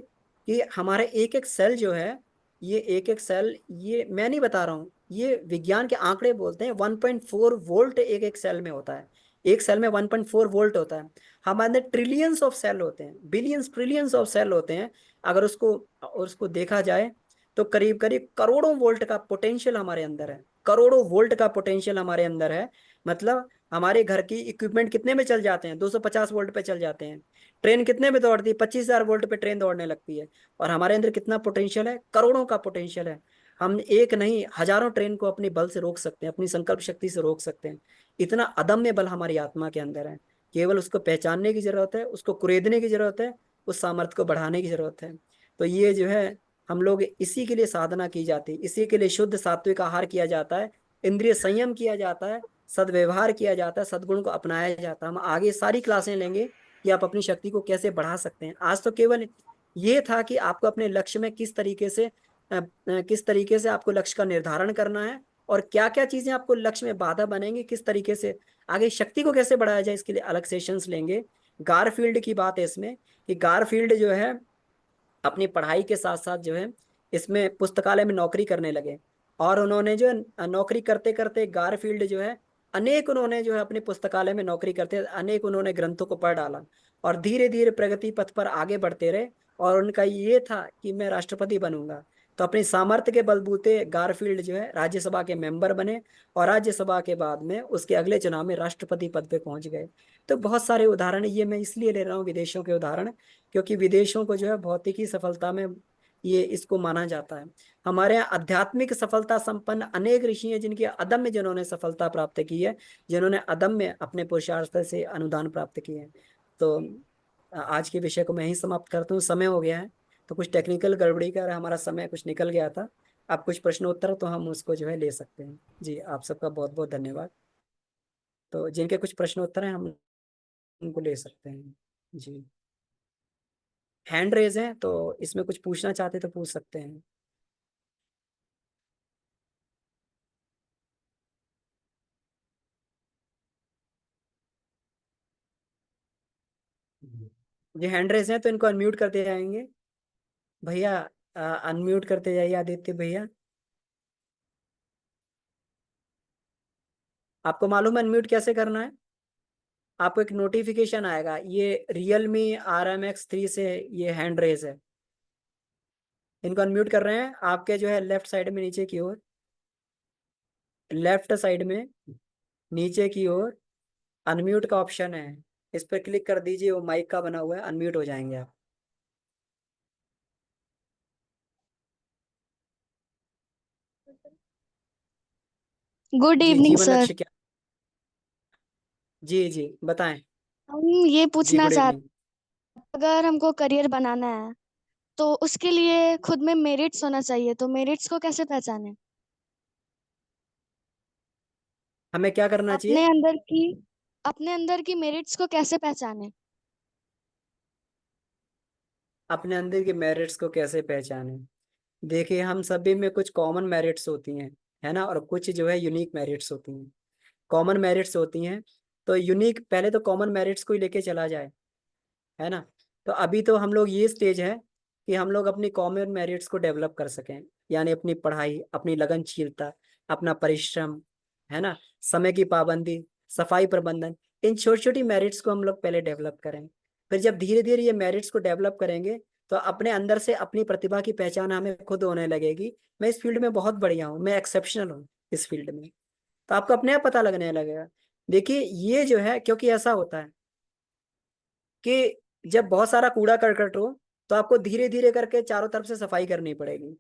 कि हमारे एक एक सेल जो है, ये एक एक सेल, ये मैं नहीं बता रहा हूँ, ये विज्ञान के आंकड़े बोलते हैं, 1.4 वोल्ट एक एक सेल में होता है। एक सेल में 1.4 वोल्ट होता है। हमारे अंदर ट्रिलियंस ऑफ सेल होते हैं, बिलियंस ट्रिलियंस ऑफ सेल होते हैं। अगर उसको देखा जाए, तो करीब करीब करोड़ों वोल्ट का पोटेंशियल हमारे अंदर है। करोड़ों वोल्ट का पोटेंशियल हमारे अंदर है। मतलब हमारे घर की इक्विपमेंट कितने में चल जाते हैं? 250 वोल्ट पे चल जाते हैं। ट्रेन कितने में दौड़ती है? 25,000 वोल्ट पे ट्रेन दौड़ने लगती है। और हमारे अंदर कितना पोटेंशियल है? करोड़ों का पोटेंशियल है। हम एक नहीं, हजारों ट्रेन को अपने बल से रोक सकते हैं, अपनी संकल्प शक्ति से रोक सकते हैं। इतना अदम्य बल हमारी आत्मा के अंदर है। केवल उसको पहचानने की जरूरत है, उसको कुरेदने की जरूरत है, उस सामर्थ्य को बढ़ाने की जरूरत है। तो ये जो है, हम लोग इसी के लिए साधना की जाती है, इसी के लिए शुद्ध सात्विक आहार किया जाता है, इंद्रिय संयम किया जाता है, सदव्यवहार किया जाता है, सद्गुण को अपनाया जाता है। हम आगे सारी क्लासें लेंगे कि आप अपनी शक्ति को कैसे बढ़ा सकते हैं। आज तो केवल ये था कि आपको अपने लक्ष्य में किस तरीके से आपको लक्ष्य का निर्धारण करना है, और क्या क्या चीजें आपको लक्ष्य में बाधा बनेंगी, किस तरीके से आगे शक्ति को कैसे बढ़ाया जाए, इसके लिए अलग सेशंस लेंगे। गारफील्ड की बात है इसमें, कि गारफील्ड जो है अपनी पढ़ाई के साथ साथ जो है इसमें पुस्तकालय में नौकरी करने लगे। और उन्होंने जो है नौकरी करते करते, गारफील्ड जो है, अनेक उन्होंने जो है अपने पुस्तकालय में नौकरी करते अनेक उन्होंने ग्रंथों को पढ़ डाला, और धीरे धीरे प्रगति पथ पर आगे बढ़ते रहे। और उनका ये था कि मैं राष्ट्रपति बनूंगा। तो अपनी सामर्थ्य के बलबूते गारफील्ड जो है राज्यसभा के मेंबर बने, और राज्यसभा के बाद में उसके अगले चुनाव में राष्ट्रपति पद पे पहुंच गए। तो बहुत सारे उदाहरण, ये मैं इसलिए ले रहा हूँ विदेशों के उदाहरण, क्योंकि विदेशों को जो है भौतिकी सफलता में ये इसको माना जाता है। हमारे यहाँ आध्यात्मिक सफलता संपन्न अनेक ऋषि हैं, जिनकी अदम्य, जिन्होंने सफलता प्राप्त की है, जिन्होंने अदम्य अपने पुरुषार्थ से अनुदान प्राप्त किए हैं। तो आज के विषय को मैं ही समाप्त करता हूँ, समय हो गया है। तो कुछ टेक्निकल गड़बड़ी का हमारा समय कुछ निकल गया था। आप कुछ प्रश्न उत्तर तो हम उसको जो है ले सकते हैं। जी, आप सबका बहुत बहुत धन्यवाद। तो जिनके कुछ प्रश्न उत्तर हैं, हम उनको ले सकते हैं। जी, हैंड रेज है, तो इसमें कुछ पूछना चाहते तो पूछ सकते हैं। ये हैंड रेज है, तो इनको अनम्यूट करते जाएंगे भैया। अनम्यूट करते जाइए आदित्य भैया। आपको मालूम है अनम्यूट कैसे करना है? आपको एक नोटिफिकेशन आएगा, ये Realme RMX3 से ये हैंड रेज है, इनको अनम्यूट कर रहे हैं। आपके जो है लेफ्ट साइड में नीचे की ओर, लेफ्ट साइड में नीचे की ओर अनम्यूट का ऑप्शन है, इस पर क्लिक कर दीजिए, वो माइक का बना हुआ है, अनम्यूट हो जाएंगे आप। गुड जी, इवनिंग जीवन सर। लक्ष्य क्या? जी जी बताएं। हम ये जी पूछना गुड चाहते इवनिंग। अगर हमको करियर बनाना है तो उसके लिए खुद में मेरिट्स होना चाहिए, तो मेरिट्स को कैसे पहचाने? हमें क्या करना अपने चाहिए? अंदर की अपने अंदर की मेरिट्स को कैसे पहचाने? अपने अंदर के मेरिट्स को कैसे पहचाने? देखिए, हम सभी में कुछ कॉमन मेरिट्स होती हैं, है ना, और कुछ जो है यूनिक मेरिट्स होती हैं। कॉमन मेरिट्स होती हैं तो यूनिक, पहले तो कॉमन मेरिट्स को ही लेके चला जाए, है ना। तो अभी तो हम लोग ये स्टेज है कि हम लोग अपनी कॉमन मेरिट्स को डेवलप कर सकें, यानी अपनी पढ़ाई, अपनी लगनशीलता, अपना परिश्रम, है ना, समय की पाबंदी, सफाई प्रबंधन, इन छोटी छोटी मेरिट्स को हम लोग पहले डेवलप करें। फिर जब धीरे धीरे ये मेरिट्स को डेवलप करेंगे तो अपने अंदर से अपनी प्रतिभा की पहचान हमें खुद होने लगेगी। मैं इस फील्ड में बहुत बढ़िया हूँ, मैं एक्सेप्शनल हूँ इस फील्ड में, तो आपको अपने आप पता लगने लगेगा। देखिए, ये जो है, क्योंकि ऐसा होता है कि जब बहुत सारा कूड़ा करकट हो तो आपको धीरे धीरे करके चारों तरफ से सफाई करनी पड़ेगी।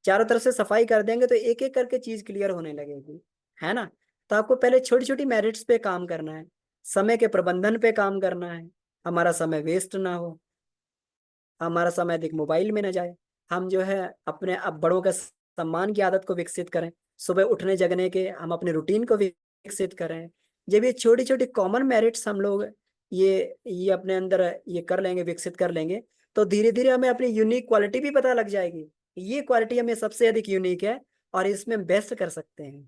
चारों तरफ से सफाई कर देंगे तो एक एक करके चीज क्लियर होने लगेगी, है ना। तो आपको पहले छोटी छोटी मेरिट्स पे काम करना है, समय के प्रबंधन पे काम करना है, हमारा समय वेस्ट ना हो, हमारा समय अधिक मोबाइल में ना जाए, हम जो है अपने अब बड़ों का सम्मान की आदत को विकसित करें, सुबह उठने जगने के हम अपने रूटीन को विकसित करें। जब ये छोटी छोटी कॉमन मेरिट्स हम लोग ये अपने अंदर ये कर लेंगे, विकसित कर लेंगे, तो धीरे धीरे हमें अपनी यूनिक क्वालिटी भी पता लग जाएगी, ये क्वालिटी हमें सबसे अधिक यूनिक है और इसमें हम बेस्ट कर सकते हैं।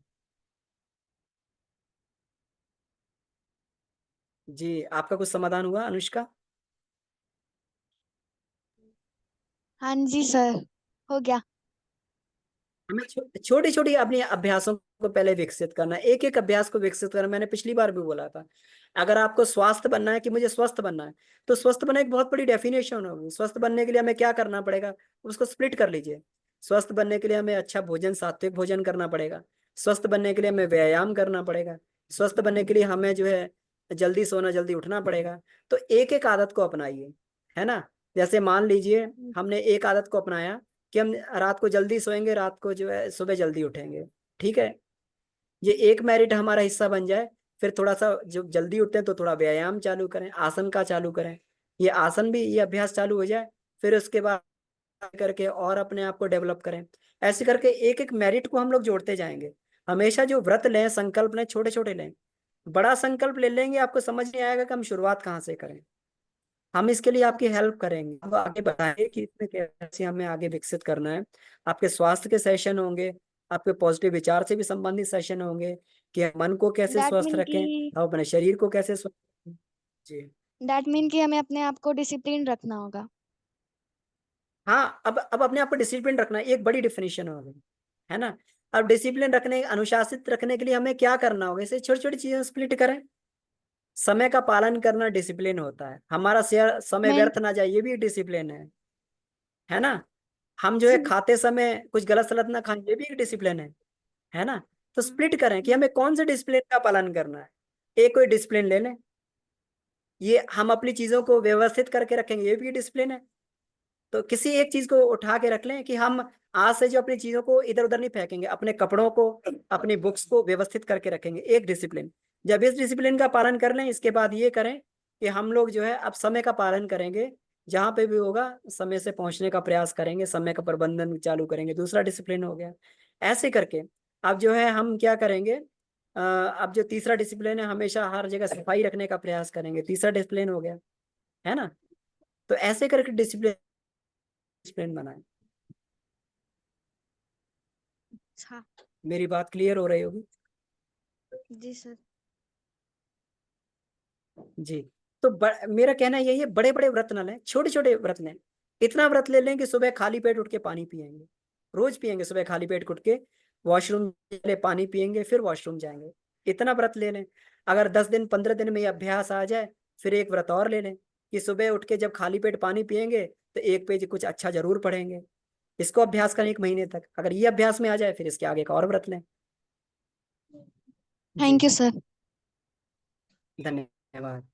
जी, आपका कुछ समाधान हुआ अनुष्का? हाँ जी सर, हो गया। हमें छोटी छोटी अपनी अभ्यासों को पहले विकसित करना, एक एक अभ्यास को विकसित करना। मैंने पिछली बार भी बोला था, अगर आपको स्वास्थ्य बनना है कि मुझे स्वस्थ बनना है, तो स्वस्थ बनने की बहुत बड़ी डेफिनेशन होगी। स्वस्थ बनने के लिए हमें क्या करना पड़ेगा, उसको स्प्लिट कर लीजिए। स्वस्थ बनने के लिए हमें अच्छा भोजन, सात्विक भोजन करना पड़ेगा। स्वस्थ बनने के लिए हमें व्यायाम करना पड़ेगा। स्वस्थ बनने के लिए हमें जो है जल्दी सोना, जल्दी उठना पड़ेगा। तो एक एक आदत को अपनाइए, है ना। जैसे मान लीजिए हमने एक आदत को अपनाया कि हम रात को जल्दी सोएंगे, रात को जो है सुबह जल्दी उठेंगे, ठीक है, ये एक मेरिट हमारा हिस्सा बन जाए। फिर थोड़ा सा जब जल्दी उठते हैं तो थोड़ा व्यायाम चालू करें, आसन का चालू करें, ये आसन भी, ये अभ्यास चालू हो जाए। फिर उसके बाद करके और अपने आप को डेवलप करें। ऐसे करके एक एक मेरिट को हम लोग जोड़ते जाएंगे। हमेशा जो व्रत लें, संकल्प लें, छोटे छोटे लें। बड़ा संकल्प ले लेंगे आपको समझ नहीं आएगा कि हम शुरुआत कहाँ से करें। हम इसके लिए आपकी हेल्प करेंगे, हम आगे बताएंगे कि इसमें कैसे हमें आगे विकसित करना है। आपके स्वास्थ्य के सेशन होंगे, आपके पॉजिटिव विचार से भी संबंधित सेशन होंगे कि हम मन को कैसे दैट स्वस्थ मीन कि रखें, हम अपने शरीर को कैसे स्वस्थ रखें। जी दैट मीन कि हमें अपने आप को डिसिप्लिन रखना होगा। हाँ, अब अपने आप को डिसिप्लिन रखना एक बड़ी डिफिनेशन हो गई, है ना। अब डिसिप्लिन रखने, अनुशासित रखने के लिए हमें क्या करना होगा, इसे छोटी छोटी चीजें स्प्लिट करें। समय का पालन करना डिसिप्लिन होता है, हमारा समय मैं व्यर्थ ना जाए, ये भी डिसिप्लिन है ना। हम जो है खाते समय कुछ गलत सलत ना खाएं, ये भी एक डिसिप्लिन है ना। तो स्प्लिट करें कि हमें कौन से डिसिप्लिन का पालन करना है। एक कोई डिसिप्लिन ले लें, ये हम अपनी चीजों को व्यवस्थित करके रखेंगे, ये भी डिसिप्लिन है। तो किसी एक चीज को उठा के रख लें कि हम आज से जो अपनी चीजों को इधर उधर नहीं फेंकेंगे, अपने कपड़ों को, अपनी बुक्स को व्यवस्थित करके रखेंगे, एक डिसिप्लिन। जब इस डिसिप्लिन का पालन कर लें, इसके बाद ये करें कि हम लोग जो है अब समय का पालन करेंगे, जहां पे भी होगा समय से पहुंचने का प्रयास करेंगे, समय का प्रबंधन चालू करेंगे, दूसरा डिसिप्लिन हो गया। ऐसे करके अब जो है हम क्या करेंगे, अब जो तीसरा डिसिप्लिन है, हमेशा हर जगह सफाई रखने का प्रयास करेंगे, तीसरा डिसिप्लिन हो गया, है ना। तो ऐसे करके डिसिप्लिन डिसिप्लिन बनाए। अच्छा। मेरी बात क्लियर हो रही होगी? जी सर। जी। तो मेरा कहना यही है, बड़े बड़े व्रत न लें, छोटे छोटे व्रत लें। इतना व्रत ले लें कि सुबह खाली पेट उठ के पानी पिएंगे, रोज पिएंगे, सुबह खाली पेट उठ के वॉशरूम ले पानी पिएंगे, फिर वॉशरूम जाएंगे। इतना व्रत ले लें। अगर 10 दिन 15 दिन में ये अभ्यास आ जाए, फिर एक व्रत और ले लें कि सुबह उठ के जब खाली पेट पानी पिएंगे तो एक पेज कुछ अच्छा जरूर पढ़ेंगे। इसको अभ्यास करें 1 महीने तक। अगर ये अभ्यास में आ जाए फिर इसके आगे का और व्रत लें। जी थैंक यू सर। धन्यवाद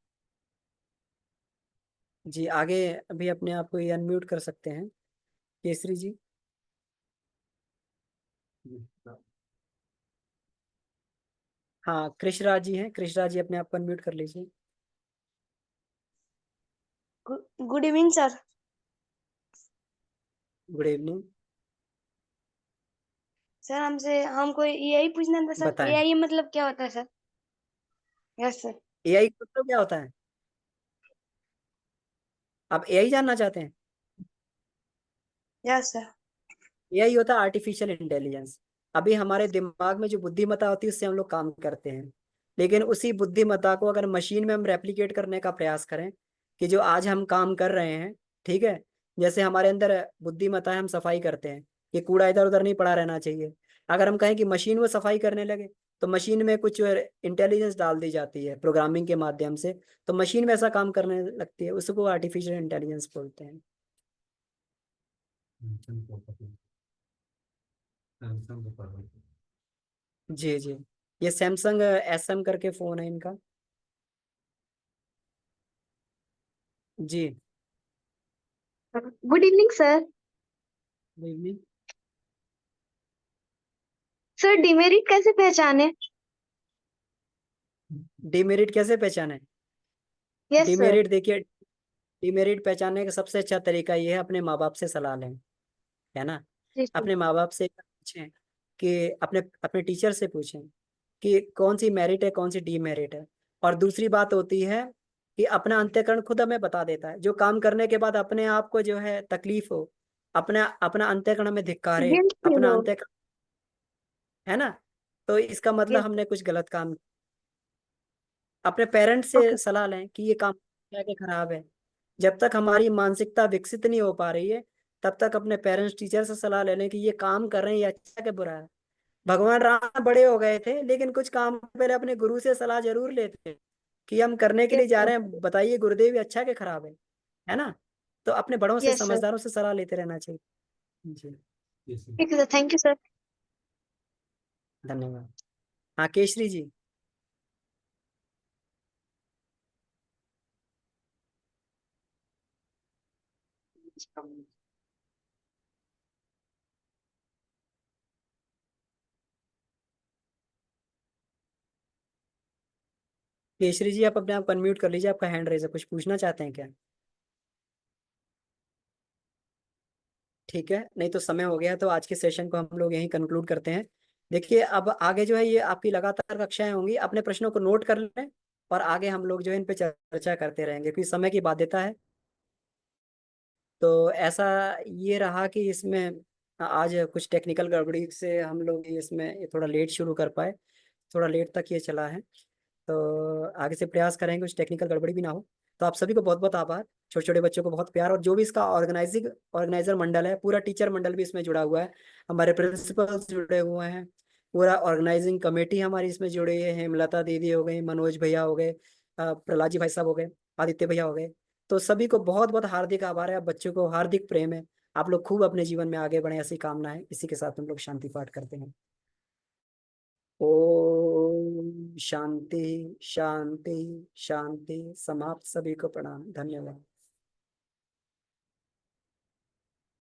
जी। आगे अभी अपने आप को ये अनम्यूट कर सकते हैं केसरी जी। हाँ कृष्णराज जी हैं, कृष्णराज जी अपने आप को अनम्यूट कर लीजिए। Good evening sir. Good evening. Sir हमको यही पूछना था सर, बताएं। एआई मतलब क्या होता है सर? Yes sir. एआई मतलब क्या होता है? आप एआई जानना चाहते हैं? Yes sir. एआई होता है आर्टिफिशियल इंटेलिजेंस। अभी हमारे दिमाग में जो बुद्धिमत्ता होती है उससे हम लोग काम करते हैं, लेकिन उसी बुद्धिमत्ता को अगर मशीन में हम रेप्लिकेट करने का प्रयास करें कि जो आज हम काम कर रहे हैं, ठीक है, जैसे हमारे अंदर बुद्धिमत्ता है, हम सफाई करते हैं कि कूड़ा इधर उधर नहीं पड़ा रहना चाहिए। अगर हम कहें कि मशीन वो सफाई करने लगे तो मशीन में कुछ इंटेलिजेंस डाल दी जाती है प्रोग्रामिंग के माध्यम से, तो मशीन वैसा काम करने लगती है, उसको आर्टिफिशियल इंटेलिजेंस बोलते हैं। जी जी। ये सैमसंग SM करके फोन है इनका। जी। Good evening sir. Good evening. Sir demerit कैसे पहचाने? डिमेरिट कैसे पहचाने? Yes sir. डिमेरिट देखिए, डिमेरिट पहचानने का सबसे अच्छा तरीका ये है अपने माँ बाप से सलाह लें, है ना। जी सर। अपने माँ बाप से पूछें कि अपने अपने टीचर से पूछें कि कौन सी मेरिट है कौन सी डीमेरिट है। और दूसरी बात होती है कि अपना अंतःकरण खुद हमें बता देता है। जो काम करने के बाद अपने आप को जो है तकलीफ हो, अपना अपना अंतःकरण हमें धिक्कारे, गिल्ट फील अपना हो। अंतःकरण, है ना, तो इसका मतलब यस। हमने कुछ गलत काम। अपने पेरेंट्स से ओके। सलाह लें कि ये काम क्या क्या खराब है। जब तक हमारी मानसिकता विकसित नहीं हो पा रही है तब तक अपने पेरेंट्स टीचर से सलाह ले लें कि ये काम कर रहे हैं ये अच्छा क्या बुरा है। भगवान राम बड़े हो गए थे लेकिन कुछ काम पहले अपने गुरु से सलाह जरूर लेते कि हम करने के यस लिए जा सर। रहे हैं, बताइए गुरुदेव ये अच्छा क्या खराब है ना। तो अपने बड़ों से यस सर। समझदारों से सलाह लेते रहना चाहिए। जी। ठीक है सर, थैंक यू सर। धन्यवाद। हाँ केशरी जी। केशरी जी आप अपने आप अनम्यूट कर लीजिए, आपका हैंड रेज है, कुछ पूछना चाहते हैं क्या? ठीक है, नहीं तो समय हो गया तो आज के सेशन को हम लोग यहीं कंक्लूड करते हैं। देखिए अब आगे जो है ये आपकी लगातार कक्षाएं होंगी, अपने प्रश्नों को नोट कर लें और आगे हम लोग जो है इन पे चर्चा करते रहेंगे क्योंकि समय की बाध्यता है। तो ऐसा ये रहा कि इसमें आज कुछ टेक्निकल गड़बड़ी से हम लोग इसमें ये थोड़ा लेट शुरू कर पाए, थोड़ा लेट तक ये चला है। तो आगे से प्रयास करेंगे कुछ टेक्निकल गड़बड़ी भी ना हो। तो आप सभी को बहुत बहुत आभार, छोटे छोटे बच्चों को बहुत प्यार, और जो भी इसका ऑर्गेनाइजर मंडल है, पूरा टीचर मंडल भी इसमें जुड़ा हुआ है, हमारे प्रिंसिपल्स जुड़े हुए हैं, पूरा ऑर्गेनाइजिंग कमेटी हमारी इसमें जुड़ी है, हेमलता दीदी हो गई, मनोज भैया हो गए, प्रहलाद जी भाई साहब हो गए, आदित्य भैया हो गए। तो सभी को बहुत बहुत हार्दिक आभार है, आप बच्चों को हार्दिक प्रेम है। आप लोग खूब अपने जीवन में आगे बढ़े ऐसी कामना है। इसी के साथ हम लोग शांति पाठ करते हैं। ओम शांति शांति शांति। समाप्त। सभी को प्रणाम, धन्यवाद।